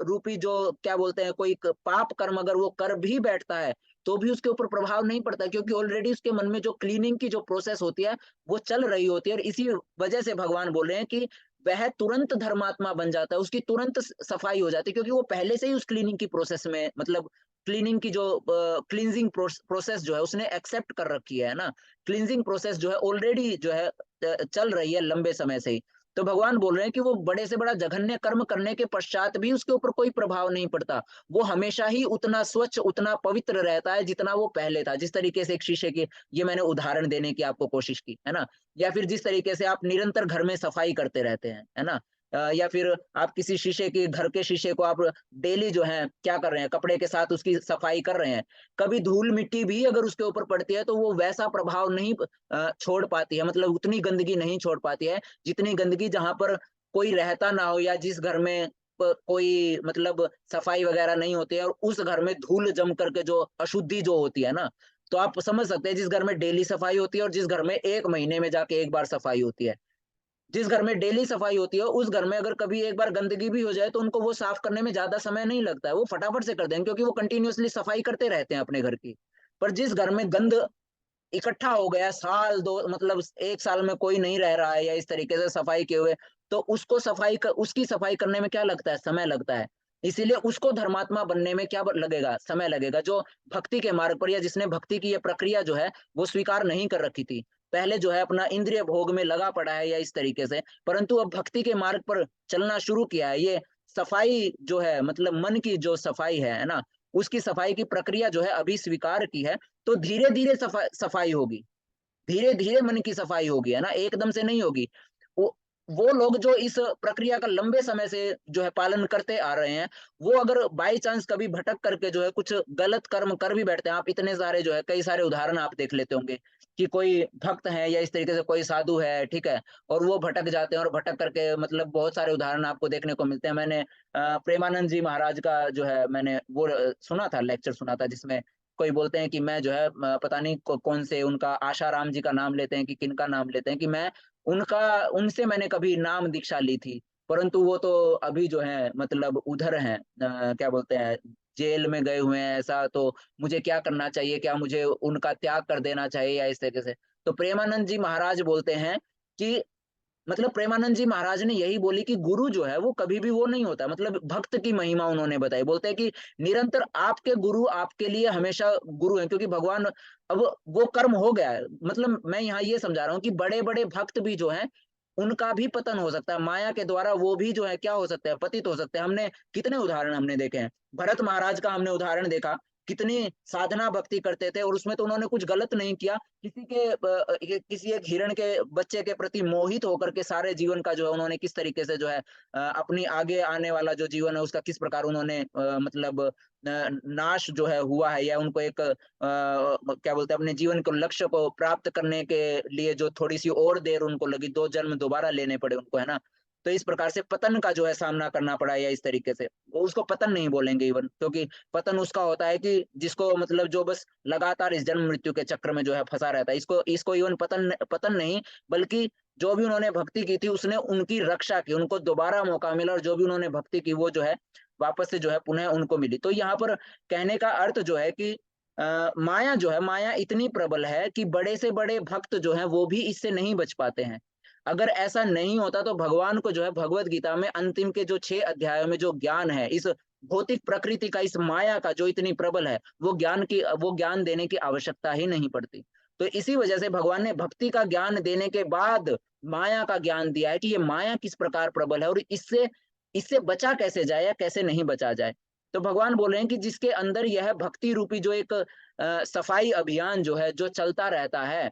रूपी जो क्या बोलते हैं, कोई पाप कर्म अगर वो कर भी बैठता है, तो भी उसके ऊपर प्रभाव नहीं पड़ता, क्योंकि ऑलरेडी उसके मन में जो क्लीनिंग की जो प्रोसेस होती है वो चल रही होती है, और इसी वजह से भगवान बोल रहे हैं कि वह तुरंत धर्मात्मा बन जाता है, उसकी तुरंत सफाई हो जाती है, क्योंकि वो पहले से ही उस क्लीनिंग की प्रोसेस में, मतलब क्लीनिंग की जो क्लींजिंग प्रोसेस जो है उसने एक्सेप्ट कर रखी है ना, क्लींजिंग प्रोसेस जो है ऑलरेडी जो है चल रही है लंबे समय से ही। तो भगवान बोल रहे हैं कि वो बड़े से बड़ा जघन्य कर्म करने के पश्चात भी उसके ऊपर कोई प्रभाव नहीं पड़ता, वो हमेशा ही उतना स्वच्छ, उतना पवित्र रहता है जितना वो पहले था। जिस तरीके से एक शीशे की, ये मैंने उदाहरण देने की आपको कोशिश की, है ना, या फिर जिस तरीके से आप निरंतर घर में सफाई करते रहते हैं, है ना, या फिर आप किसी शीशे की, घर के शीशे को आप डेली जो है क्या कर रहे हैं, कपड़े के साथ उसकी सफाई कर रहे हैं, कभी धूल मिट्टी भी अगर उसके ऊपर पड़ती है तो वो वैसा प्रभाव नहीं छोड़ पाती है, मतलब उतनी गंदगी नहीं छोड़ पाती है जितनी गंदगी जहां पर कोई रहता ना हो, या जिस घर में कोई मतलब सफाई वगैरह नहीं होती है, और उस घर में धूल जम करके जो अशुद्धि जो होती है ना, तो आप समझ सकते हैं जिस घर में डेली सफाई होती है और जिस घर में 1 महीने में जाके एक बार सफाई होती है, जिस घर में डेली सफाई होती है उस घर में अगर कभी एक बार गंदगी भी हो जाए तो उनको वो साफ करने में ज्यादा समय नहीं लगता है, वो फटाफट से कर देंगे, क्योंकि वो कंटिन्यूअसली सफाई करते रहते हैं अपने घर की। पर जिस घर में गंद इकट्ठा हो गया, साल दो, मतलब 1 साल में कोई नहीं रह रहा है या इस तरीके से सफाई किए हुए, तो उसको उसकी सफाई करने में क्या लगता है, समय लगता है। इसीलिए उसको धर्मात्मा बनने में क्या लगेगा, समय लगेगा, जो भक्ति के मार्ग पर, या जिसने भक्ति की ये प्रक्रिया जो है वो स्वीकार नहीं कर रखी थी, पहले जो है अपना इंद्रिय भोग में लगा पड़ा है या इस तरीके से, परंतु अब भक्ति के मार्ग पर चलना शुरू किया है, ये सफाई जो है, मतलब मन की जो सफाई है ना, उसकी सफाई की प्रक्रिया जो है अभी स्वीकार की है, तो धीरे धीरे सफाई होगी, धीरे धीरे मन की सफाई होगी, है ना, एकदम से नहीं होगी। वो वो लोग जो इस प्रक्रिया का लंबे समय से जो है पालन करते आ रहे हैं, वो अगर बाई चांस कभी भटक करके जो है कुछ गलत कर्म कर भी बैठते हैं, आप इतने सारे जो है कई सारे उदाहरण आप देख लेते होंगे कि कोई भक्त है या इस तरीके से कोई साधु है, ठीक है, और वो भटक जाते हैं, और भटक करके मतलब बहुत सारे उदाहरण आपको देखने को मिलते हैं। मैंने प्रेमानंद जी महाराज का जो है मैंने वो सुना था, लेक्चर सुना था, जिसमें कोई बोलते हैं कि मैं जो है पता नहीं कौन से उनका आशाराम जी का नाम लेते हैं कि किनका नाम लेते हैं, कि मैं उनका उनसे मैंने कभी नाम दीक्षा ली थी, परंतु वो तो अभी जो है मतलब उधर हैं, क्या बोलते हैं, जेल में गए हुए हैं, ऐसा तो मुझे क्या करना चाहिए, क्या मुझे उनका त्याग कर देना चाहिए या इस तरीके से। तो प्रेमानंद जी महाराज बोलते हैं कि मतलब प्रेमानंद जी महाराज ने यही बोली कि गुरु जो है वो कभी भी वो नहीं होता, मतलब भक्त की महिमा उन्होंने बताई, बोलते हैं कि निरंतर आपके गुरु आपके लिए हमेशा गुरु हैं, क्योंकि भगवान अब वो कर्म हो गया है, मतलब मैं यहाँ ये समझा रहा हूँ कि बड़े बड़े भक्त भी जो हैं उनका भी पतन हो सकता है, माया के द्वारा वो भी जो है क्या हो सकते हैं, पतित हो सकते हैं। हमने कितने उदाहरण हमने देखे हैं, भरत महाराज का हमने उदाहरण देखा, कितनी साधना भक्ति करते थे, और उसमें तो उन्होंने कुछ गलत नहीं किया, किसी एक हिरण के बच्चे के प्रति मोहित होकर के सारे जीवन का जो है उन्होंने किस तरीके से जो है अपनी आगे आने वाला जो जीवन है उसका किस प्रकार उन्होंने मतलब नाश जो है हुआ है, या उनको एक क्या बोलते हैं अपने जीवन के लक्ष्य को प्राप्त करने के लिए जो थोड़ी सी और देर उनको लगी, 2 जन्म दोबारा लेने पड़े उनको, है ना। तो इस प्रकार से पतन का जो है सामना करना पड़ा, या इस तरीके से वो उसको पतन नहीं बोलेंगे इवन, क्योंकि पतन उसका होता है कि जिसको मतलब जो बस लगातार इस जन्म मृत्यु के चक्र में जो है फंसा रहता है, इसको इसको इवन पतन पतन नहीं, बल्कि जो भी उन्होंने भक्ति की थी उसने उनकी रक्षा की, उनको दोबारा मौका मिला, और जो भी उन्होंने भक्ति की वो जो है वापस से जो है पुनः उनको मिली। तो यहाँ पर कहने का अर्थ जो है कि माया जो है, माया इतनी प्रबल है कि बड़े से बड़े भक्त जो है वो भी इससे नहीं बच पाते हैं। अगर ऐसा नहीं होता तो भगवान को जो है भगवत गीता में अंतिम के जो 6 अध्यायों में जो ज्ञान है, इस भौतिक प्रकृति का, इस माया का जो इतनी प्रबल है, वो ज्ञान देने की आवश्यकता ही नहीं पड़ती। तो इसी वजह से भगवान ने भक्ति का ज्ञान देने के बाद माया का ज्ञान दिया है कि ये माया किस प्रकार प्रबल है और इससे इससे बचा कैसे जाए या कैसे नहीं बचा जाए। तो भगवान बोल रहे हैं कि जिसके अंदर यह भक्ति रूपी जो एक सफाई अभियान जो है, जो चलता रहता है,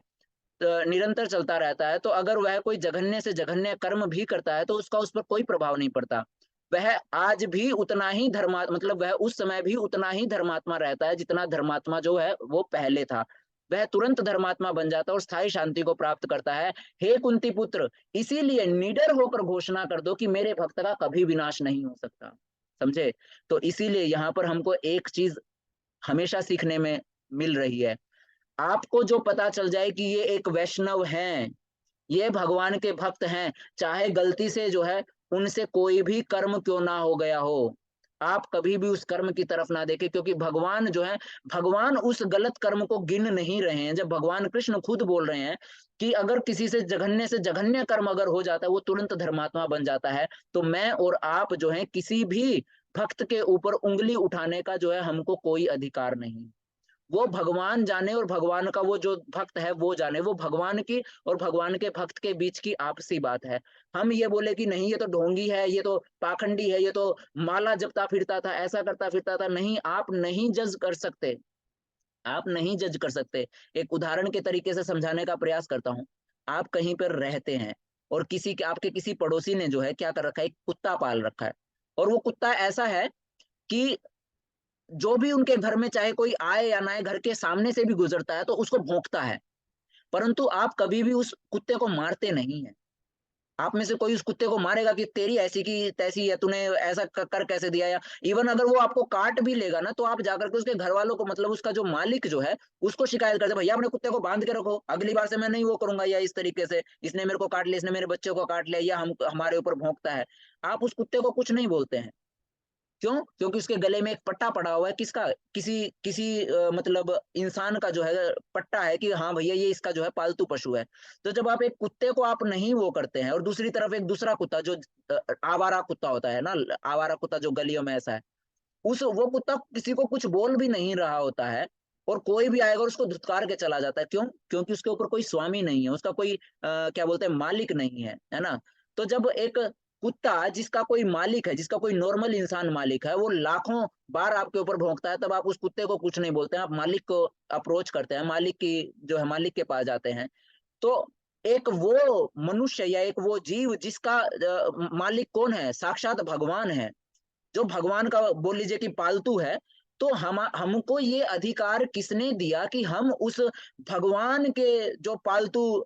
निरंतर चलता रहता है, तो अगर वह कोई जघन्य से जघन्य कर्म भी करता है तो उसका उस पर कोई प्रभाव नहीं पड़ता। वह आज भी उतना ही मतलब वह उस समय भी उतना ही धर्मात्मा रहता है जितना धर्मात्मा जो है वो पहले था। वह तुरंत धर्मात्मा बन जाता है और स्थायी शांति को प्राप्त करता है। हे कुंती पुत्र, इसीलिए निडर होकर घोषणा कर दो कि मेरे भक्त का कभी विनाश नहीं हो सकता। समझे? तो इसीलिए यहाँ पर हमको एक चीज हमेशा सीखने में मिल रही है। आपको जो पता चल जाए कि ये एक वैष्णव हैं, ये भगवान के भक्त हैं, चाहे गलती से जो है उनसे कोई भी कर्म क्यों ना हो गया हो, आप कभी भी उस कर्म की तरफ ना देखें, क्योंकि भगवान जो है, भगवान उस गलत कर्म को गिन नहीं रहे हैं। जब भगवान कृष्ण खुद बोल रहे हैं कि अगर किसी से जघन्य कर्म अगर हो जाता है, वो तुरंत धर्मात्मा बन जाता है, तो मैं और आप जो है किसी भी भक्त के ऊपर उंगली उठाने का जो है हमको कोई अधिकार नहीं। वो भगवान जाने और भगवान का वो जो भक्त है वो जाने, वो भगवान की और भगवान के भक्त के बीच की आपसी बात है। हम ये बोले कि नहीं ये तो ढोंगी है, ये तो पाखंडी है, ये तो माला जपता फिरता था, ऐसा करता फिरता था, नहीं, आप नहीं जज कर सकते, आप नहीं जज कर सकते। एक उदाहरण के तरीके से समझाने का प्रयास करता हूँ। आप कहीं पर रहते हैं और आपके किसी पड़ोसी ने जो है क्या कर रखा है, एक कुत्ता पाल रखा है, और वो कुत्ता ऐसा है कि जो भी उनके घर में चाहे कोई आए या ना आए, घर के सामने से भी गुजरता है तो उसको भौंकता है, परंतु आप कभी भी उस कुत्ते को मारते नहीं है। आप में से कोई उस कुत्ते को मारेगा कि तेरी ऐसी की तैसी है, तूने ऐसा कर कैसे दिया, या इवन अगर वो आपको काट भी लेगा ना, तो आप जाकर के उसके घर वालों को, मतलब उसका जो मालिक जो है, उसको शिकायत करते, भैया अपने कुत्ते को बांध के रखो, अगली बार से मैं नहीं वो करूंगा, या इस तरीके से इसने मेरे को काट लिया, इसने मेरे बच्चे को काट लिया, या हमारे ऊपर भौंकता है। आप उस कुत्ते को कुछ नहीं बोलते हैं। क्यों? क्योंकि उसके गले में एक पट्टा पड़ा हुआ है, किसका, किसी किसी मतलब इंसान का जो है पट्टा है कि हाँ भैया ये इसका जो है पालतू पशु है। तो जब आप एक कुत्ते को आप नहीं वो करते हैं, और दूसरी तरफ एक दूसरा कुत्ता जो आवारा कुत्ता होता है ना, आवारा कुत्ता जो गलियों में ऐसा है, उस वो कुत्ता किसी को कुछ बोल भी नहीं रहा होता है, और कोई भी आएगा और उसको धुतकार के चला जाता है। क्यों? क्योंकि उसके ऊपर कोई स्वामी नहीं है, उसका कोई क्या बोलते हैं, मालिक नहीं है ना। तो जब एक कुत्ता जिसका कोई मालिक है, जिसका कोई नॉर्मल इंसान मालिक है, वो लाखों बार आपके ऊपर भौंकता है, तब आप उस कुत्ते को कुछ नहीं बोलते हैं, आप मालिक को अप्रोच करते हैं, मालिक की जो है मालिक के पास जाते हैं। तो एक वो मनुष्य या एक वो जीव जिसका मालिक कौन है, साक्षात भगवान है, जो भगवान का बोल लीजिए कि पालतू है, तो हमको ये अधिकार किसने दिया कि हम उस भगवान के जो पालतू,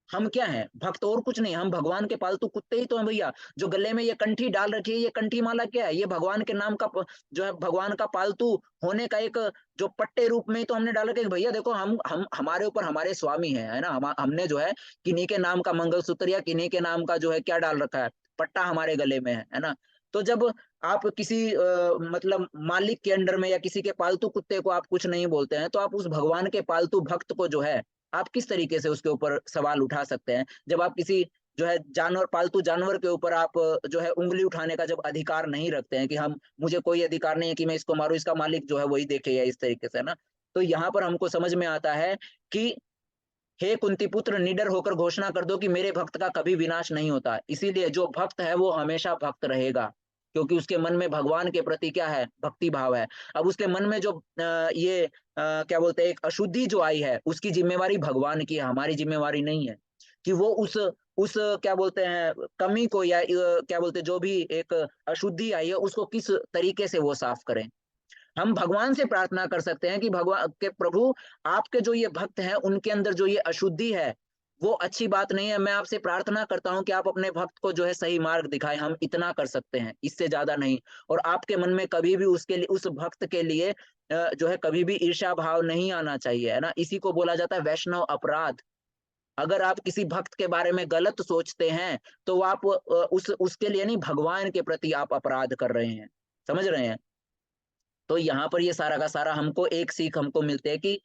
हम क्या हैं, भक्त और कुछ नहीं, हम भगवान के पालतू कुत्ते ही तो हैं भैया। जो गले में ये कंठी डाल रखी है, ये कंठी माला क्या है, ये भगवान के नाम का जो है भगवान का पालतू होने का एक जो पट्टे रूप में तो हमने डाल रखे, भैया देखो हम हमारे ऊपर हमारे स्वामी है ना। हमने जो है किन्हीं के नाम का मंगलसूत्र या किन्हीं के नाम का जो है क्या डाल रखा है, पट्टा हमारे गले में है ना। तो जब आप किसी मतलब मालिक के अंडर में या किसी के पालतू कुत्ते को आप कुछ नहीं बोलते हैं, तो आप उस भगवान के पालतू भक्त को जो है आप किस तरीके से उसके ऊपर सवाल उठा सकते हैं। जब आप किसी जो है जानवर, पालतू जानवर के ऊपर आप जो है उंगली उठाने का जब अधिकार नहीं रखते हैं कि हम, मुझे कोई अधिकार नहीं है कि मैं इसको मारूं, इसका मालिक जो है वही देखे, या इस तरीके से ना। तो यहाँ पर हमको समझ में आता है कि हे कुंती पुत्र, निडर होकर घोषणा कर दो कि मेरे भक्त का कभी विनाश नहीं होता। इसीलिए जो भक्त है वो हमेशा भक्त रहेगा, क्योंकि उसके मन में भगवान के प्रति क्या है, भक्ति भाव है। अब उसके मन में जो क्या बोलते हैं, एक अशुद्धि जो आई है, उसकी जिम्मेवारी भगवान की है, हमारी जिम्मेवारी नहीं है कि वो उस क्या बोलते हैं कमी को, या क्या बोलते हैं जो भी एक अशुद्धि आई है उसको किस तरीके से वो साफ करें। हम भगवान से प्रार्थना कर सकते हैं कि भगवान के प्रभु, आपके जो ये भक्त हैं उनके अंदर जो ये अशुद्धि है वो अच्छी बात नहीं है। मैं आपसे प्रार्थना करता हूं कि आप अपने भक्त को जो है सही मार्ग दिखाएं। हम इतना कर सकते हैं, इससे ज्यादा नहीं। और आपके मन में कभी भी उसके लिए, उस भक्त के लिए जो है कभी भी ईर्ष्या भाव नहीं आना चाहिए, है ना। इसी को बोला जाता है वैष्णव अपराध। अगर आप किसी भक्त के बारे में गलत सोचते हैं तो आप उसके लिए नहीं, भगवान के प्रति आप अपराध कर रहे हैं। समझ रहे हैं? तो यहाँ पर ये सारा का सारा हमको एक सीख हमको मिलते है कि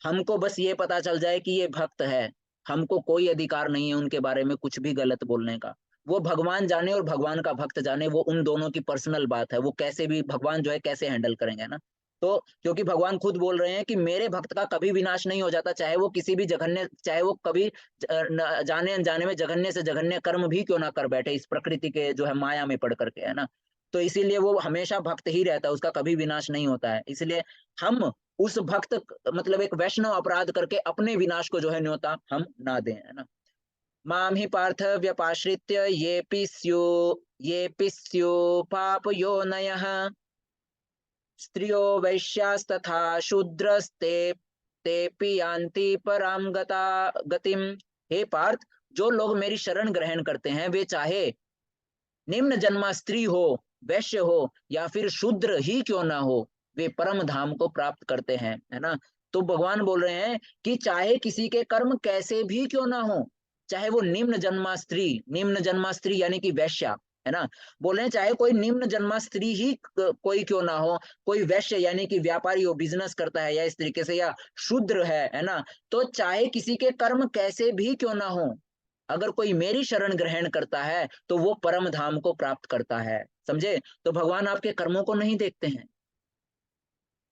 हमको बस ये पता चल जाए कि ये भक्त है, हमको कोई अधिकार नहीं है उनके बारे में कुछ भी गलत बोलने का। वो भगवान जाने और भगवान का भक्त जाने, वो उन दोनों की पर्सनल बात है, वो कैसे भी भगवान जो है कैसे हैंडल करेंगे ना। तो क्योंकि भगवान खुद बोल रहे हैं कि मेरे भक्त का कभी विनाश नहीं हो जाता, चाहे वो किसी भी जघन्य, चाहे वो कभी जाने अनजाने में जघन्य से जघन्य कर्म भी क्यों ना कर बैठे इस प्रकृति के जो है माया में पड़ करके, है ना। तो इसीलिए वो हमेशा भक्त ही रहता है, उसका कभी विनाश नहीं होता है। इसलिए हम उस भक्त मतलब एक वैष्णव अपराध करके अपने विनाश को जो है न्योता हम ना दें, है ना। माम ही पार्थ व्यपाश्रित्य ये स्युः पाप योनयः स्त्रियो वैश्यास्तथा शूद्रस्ते तेपि यान्ति परां गतिम। हे पार्थ, जो लोग मेरी शरण ग्रहण करते हैं वे चाहे निम्न जन्मा स्त्री हो, वैश्य हो या फिर शूद्र ही क्यों ना हो, वे परम धाम को प्राप्त करते हैं, है ना। तो भगवान बोल रहे हैं कि चाहे किसी के कर्म कैसे भी क्यों ना हो, चाहे वो निम्न जन्मा स्त्री यानी कि वैश्या, है ना। बोल रहे हैं चाहे कोई निम्न जन्मा स्त्री ही कोई क्यों ना हो, कोई वैश्य यानी कि व्यापारी हो, बिजनेस करता है या इस तरीके से, या शूद्र है ना। तो चाहे किसी के कर्म कैसे भी क्यों ना हो, अगर कोई मेरी शरण ग्रहण करता है तो वो परम धाम को प्राप्त करता है, समझे। तो भगवान आपके कर्मों को नहीं देखते हैं।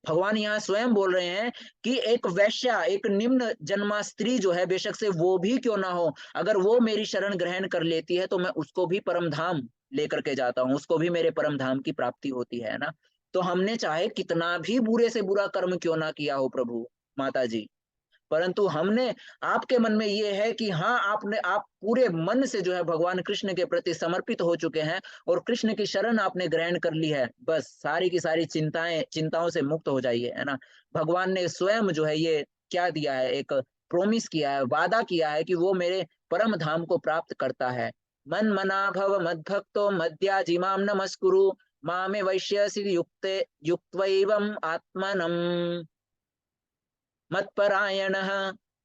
भगवान यहाँ स्वयं बोल रहे हैं कि एक वैश्या, एक निम्न जन्मा स्त्री जो है, बेशक से वो भी क्यों ना हो, अगर वो मेरी शरण ग्रहण कर लेती है तो मैं उसको भी परम धाम लेकर के जाता हूँ, उसको भी मेरे परम धाम की प्राप्ति होती है ना। तो हमने चाहे कितना भी बुरे से बुरा कर्म क्यों ना किया हो प्रभु माता जी, परंतु हमने, आपके मन में ये है कि हाँ आप पूरे मन से जो है भगवान कृष्ण के प्रति समर्पित हो चुके हैं और कृष्ण की शरण आपने ग्रहण कर ली है, बस सारी की सारी चिंताओं से मुक्त हो जाइए, है ना। भगवान ने स्वयं जो है ये क्या दिया है, एक प्रोमिस किया है, वादा किया है कि वो मेरे परम धाम को प्राप्त करता है। मन मना भव मद्भक्तो मद्याजिमाम नमस्कुरु मामे वैश्यसि युक्त्वैवम् आत्मनम् मत्परायण।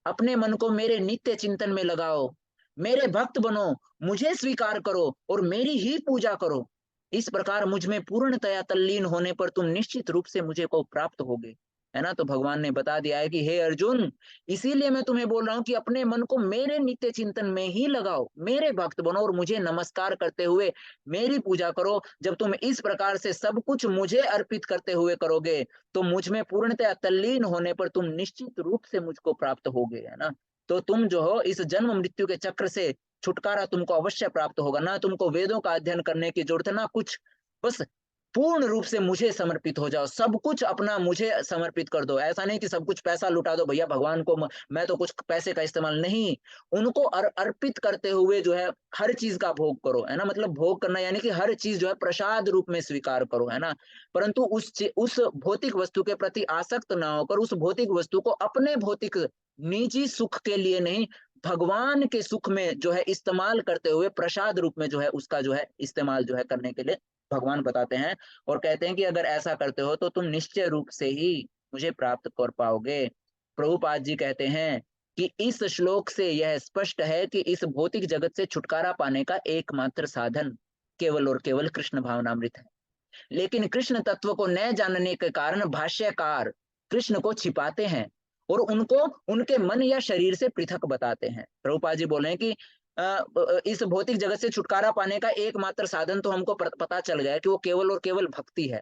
अपने मन को मेरे नित्य चिंतन में लगाओ, मेरे भक्त बनो, मुझे स्वीकार करो और मेरी ही पूजा करो। इस प्रकार मुझ में पूर्णतया तल्लीन होने पर तुम निश्चित रूप से मुझे को प्राप्त होगे, है ना। तो भगवान ने बता दिया है कि हे अर्जुन, इसीलिए मैं तुम्हें बोल रहा हूं कि अपने मन को मेरे नित्य चिंतन में ही लगाओ, मेरे भक्त बनो और मुझे नमस्कार करते हुए मेरी पूजा करो। जब तुम इस प्रकार से सब कुछ मुझे अर्पित करते हुए करोगे तो मुझ में पूर्णतः तल्लीन होने पर तुम निश्चित रूप से मुझको प्राप्त होगे, है ना। तो तुम जो हो इस जन्म मृत्यु के चक्र से छुटकारा तुमको अवश्य प्राप्त होगा, ना तुमको वेदों का अध्ययन करने की जरूरत है ना कुछ, बस पूर्ण रूप से मुझे समर्पित हो जाओ, सब कुछ अपना मुझे समर्पित कर दो। ऐसा नहीं कि सब कुछ पैसा लुटा दो भैया भगवान को, मैं तो कुछ पैसे का इस्तेमाल नहीं, उनको अर्पित करते हुए जो है हर चीज का भोग करो, है ना। मतलब भोग करना यानी कि हर चीज जो है प्रसाद रूप में स्वीकार करो, है ना। परंतु उस भौतिक वस्तु के प्रति आसक्त ना होकर उस भौतिक वस्तु को अपने भौतिक निजी सुख के लिए नहीं, भगवान के सुख में जो है इस्तेमाल करते हुए प्रसाद रूप में जो है उसका जो है इस्तेमाल जो है करने के लिए भगवान बताते हैं और कहते हैं कि अगर ऐसा करते हो तो तुम निश्चय रूप से ही मुझे प्राप्त कर पाओगे। प्रभुपाद जी कहते हैं कि इस श्लोक से यह स्पष्ट है कि इस भौतिक जगत से छुटकारा पाने का एकमात्र साधन केवल और केवल कृष्ण भावनामृत है। लेकिन कृष्ण तत्व को न जानने के कारण भाष्यकार कृष्ण को छिपाते हैं और उनको उनके मन या शरीर से पृथक बताते हैं। प्रभुपाद जी बोले हैं कि इस भौतिक जगत से छुटकारा पाने का एकमात्र साधन तो हमको पता चल गया कि वो केवल और केवल भक्ति है,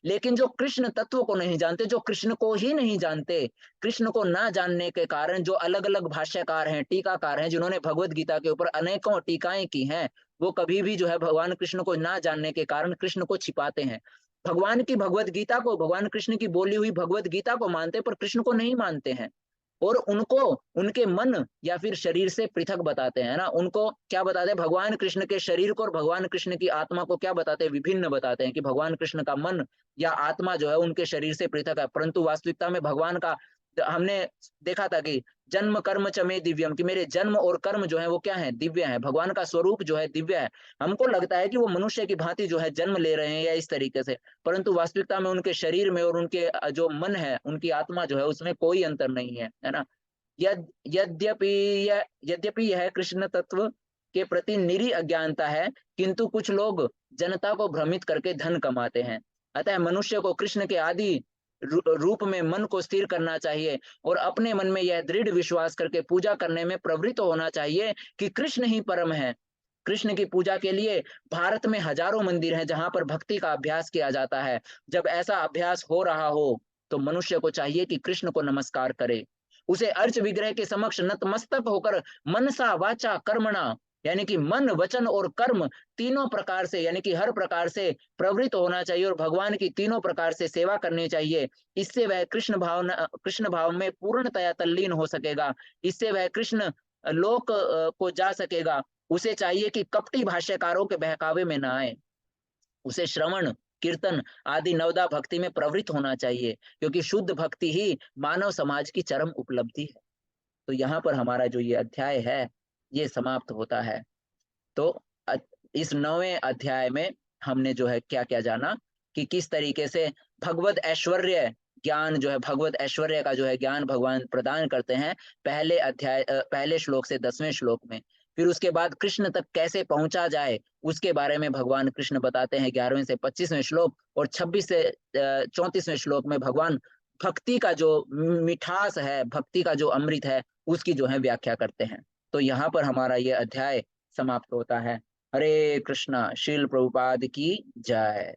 लेकिन जो कृष्ण तत्व को नहीं जानते, जो कृष्ण को ही नहीं जानते, कृष्ण को ना जानने के कारण जो अलग अलग भाष्यकार हैं, टीकाकार हैं, जिन्होंने भगवत गीता के ऊपर अनेकों टीकाएं की हैं, वो कभी भी जो है भगवान कृष्ण को ना जानने के कारण कृष्ण को छिपाते हैं। भगवान की भगवत गीता को, भगवान कृष्ण की बोली हुई भगवत गीता को मानते पर कृष्ण को नहीं मानते हैं और उनको उनके मन या फिर शरीर से पृथक बताते हैं ना। उनको क्या बताते हैं, भगवान कृष्ण के शरीर को और भगवान कृष्ण की आत्मा को क्या बताते हैं, विभिन्न बताते हैं कि भगवान कृष्ण का मन या आत्मा जो है उनके शरीर से पृथक है। परंतु वास्तविकता में भगवान का, हमने देखा था कि जन्म कर्म च मे दिव्यम, कि मेरे जन्म और कर्म जो है वो क्या है, दिव्य है। भगवान का स्वरूप जो है दिव्य है। हमको लगता है कि वो मनुष्य की भांति जो है जन्म ले रहे हैं या इस तरीके से, परंतु वास्तविकता में उनके शरीर में और उनके जो मन है, उनकी आत्मा जो है उसमें कोई अंतर नहीं है, है ना। यद्यपि यह कृष्ण तत्व के प्रति निरी अज्ञानता है, किंतु कुछ लोग जनता को भ्रमित करके धन कमाते हैं। अतः मनुष्य को कृष्ण के आदि रूप में मन को स्थिर करना चाहिए और अपने मन में यह दृढ़ विश्वास करके पूजा करने में प्रवृत्त होना चाहिए कि कृष्ण ही परम है। कृष्ण की पूजा के लिए भारत में हजारों मंदिर हैं जहां पर भक्ति का अभ्यास किया जाता है। जब ऐसा अभ्यास हो रहा हो तो मनुष्य को चाहिए कि कृष्ण को नमस्कार करे, उसे अर्च विग्रह के समक्ष नतमस्तक होकर मनसा वाचा कर्मणा, यानी कि मन वचन और कर्म तीनों प्रकार से, यानी कि हर प्रकार से प्रवृत्त होना चाहिए और भगवान की तीनों प्रकार से सेवा करनी चाहिए। इससे वह कृष्ण भाव में पूर्णतया तल्लीन हो सकेगा, इससे वह कृष्ण लोक को जा सकेगा। उसे चाहिए कि कपटी भाष्यकारों के बहकावे में ना आए, उसे श्रवण कीर्तन आदि नवदा भक्ति में प्रवृत्त होना चाहिए, क्योंकि शुद्ध भक्ति ही मानव समाज की चरम उपलब्धि है। तो यहाँ पर हमारा जो ये अध्याय है ये समाप्त होता है। तो इस 9वें अध्याय में हमने जो है क्या क्या जाना कि किस तरीके से भगवत ऐश्वर्य ज्ञान जो है, भगवत ऐश्वर्य का जो है ज्ञान भगवान प्रदान करते हैं पहले श्लोक से 10वें श्लोक में। फिर उसके बाद कृष्ण तक कैसे पहुंचा जाए उसके बारे में भगवान कृष्ण बताते हैं 11वें से 25वें श्लोक, और 26 से 34वें श्लोक में भगवान भक्ति का जो मिठास है, भक्ति का जो अमृत है उसकी जो है व्याख्या करते हैं। तो यहाँ पर हमारा ये अध्याय समाप्त होता है। हरे कृष्णा। श्रील प्रभुपाद की जय।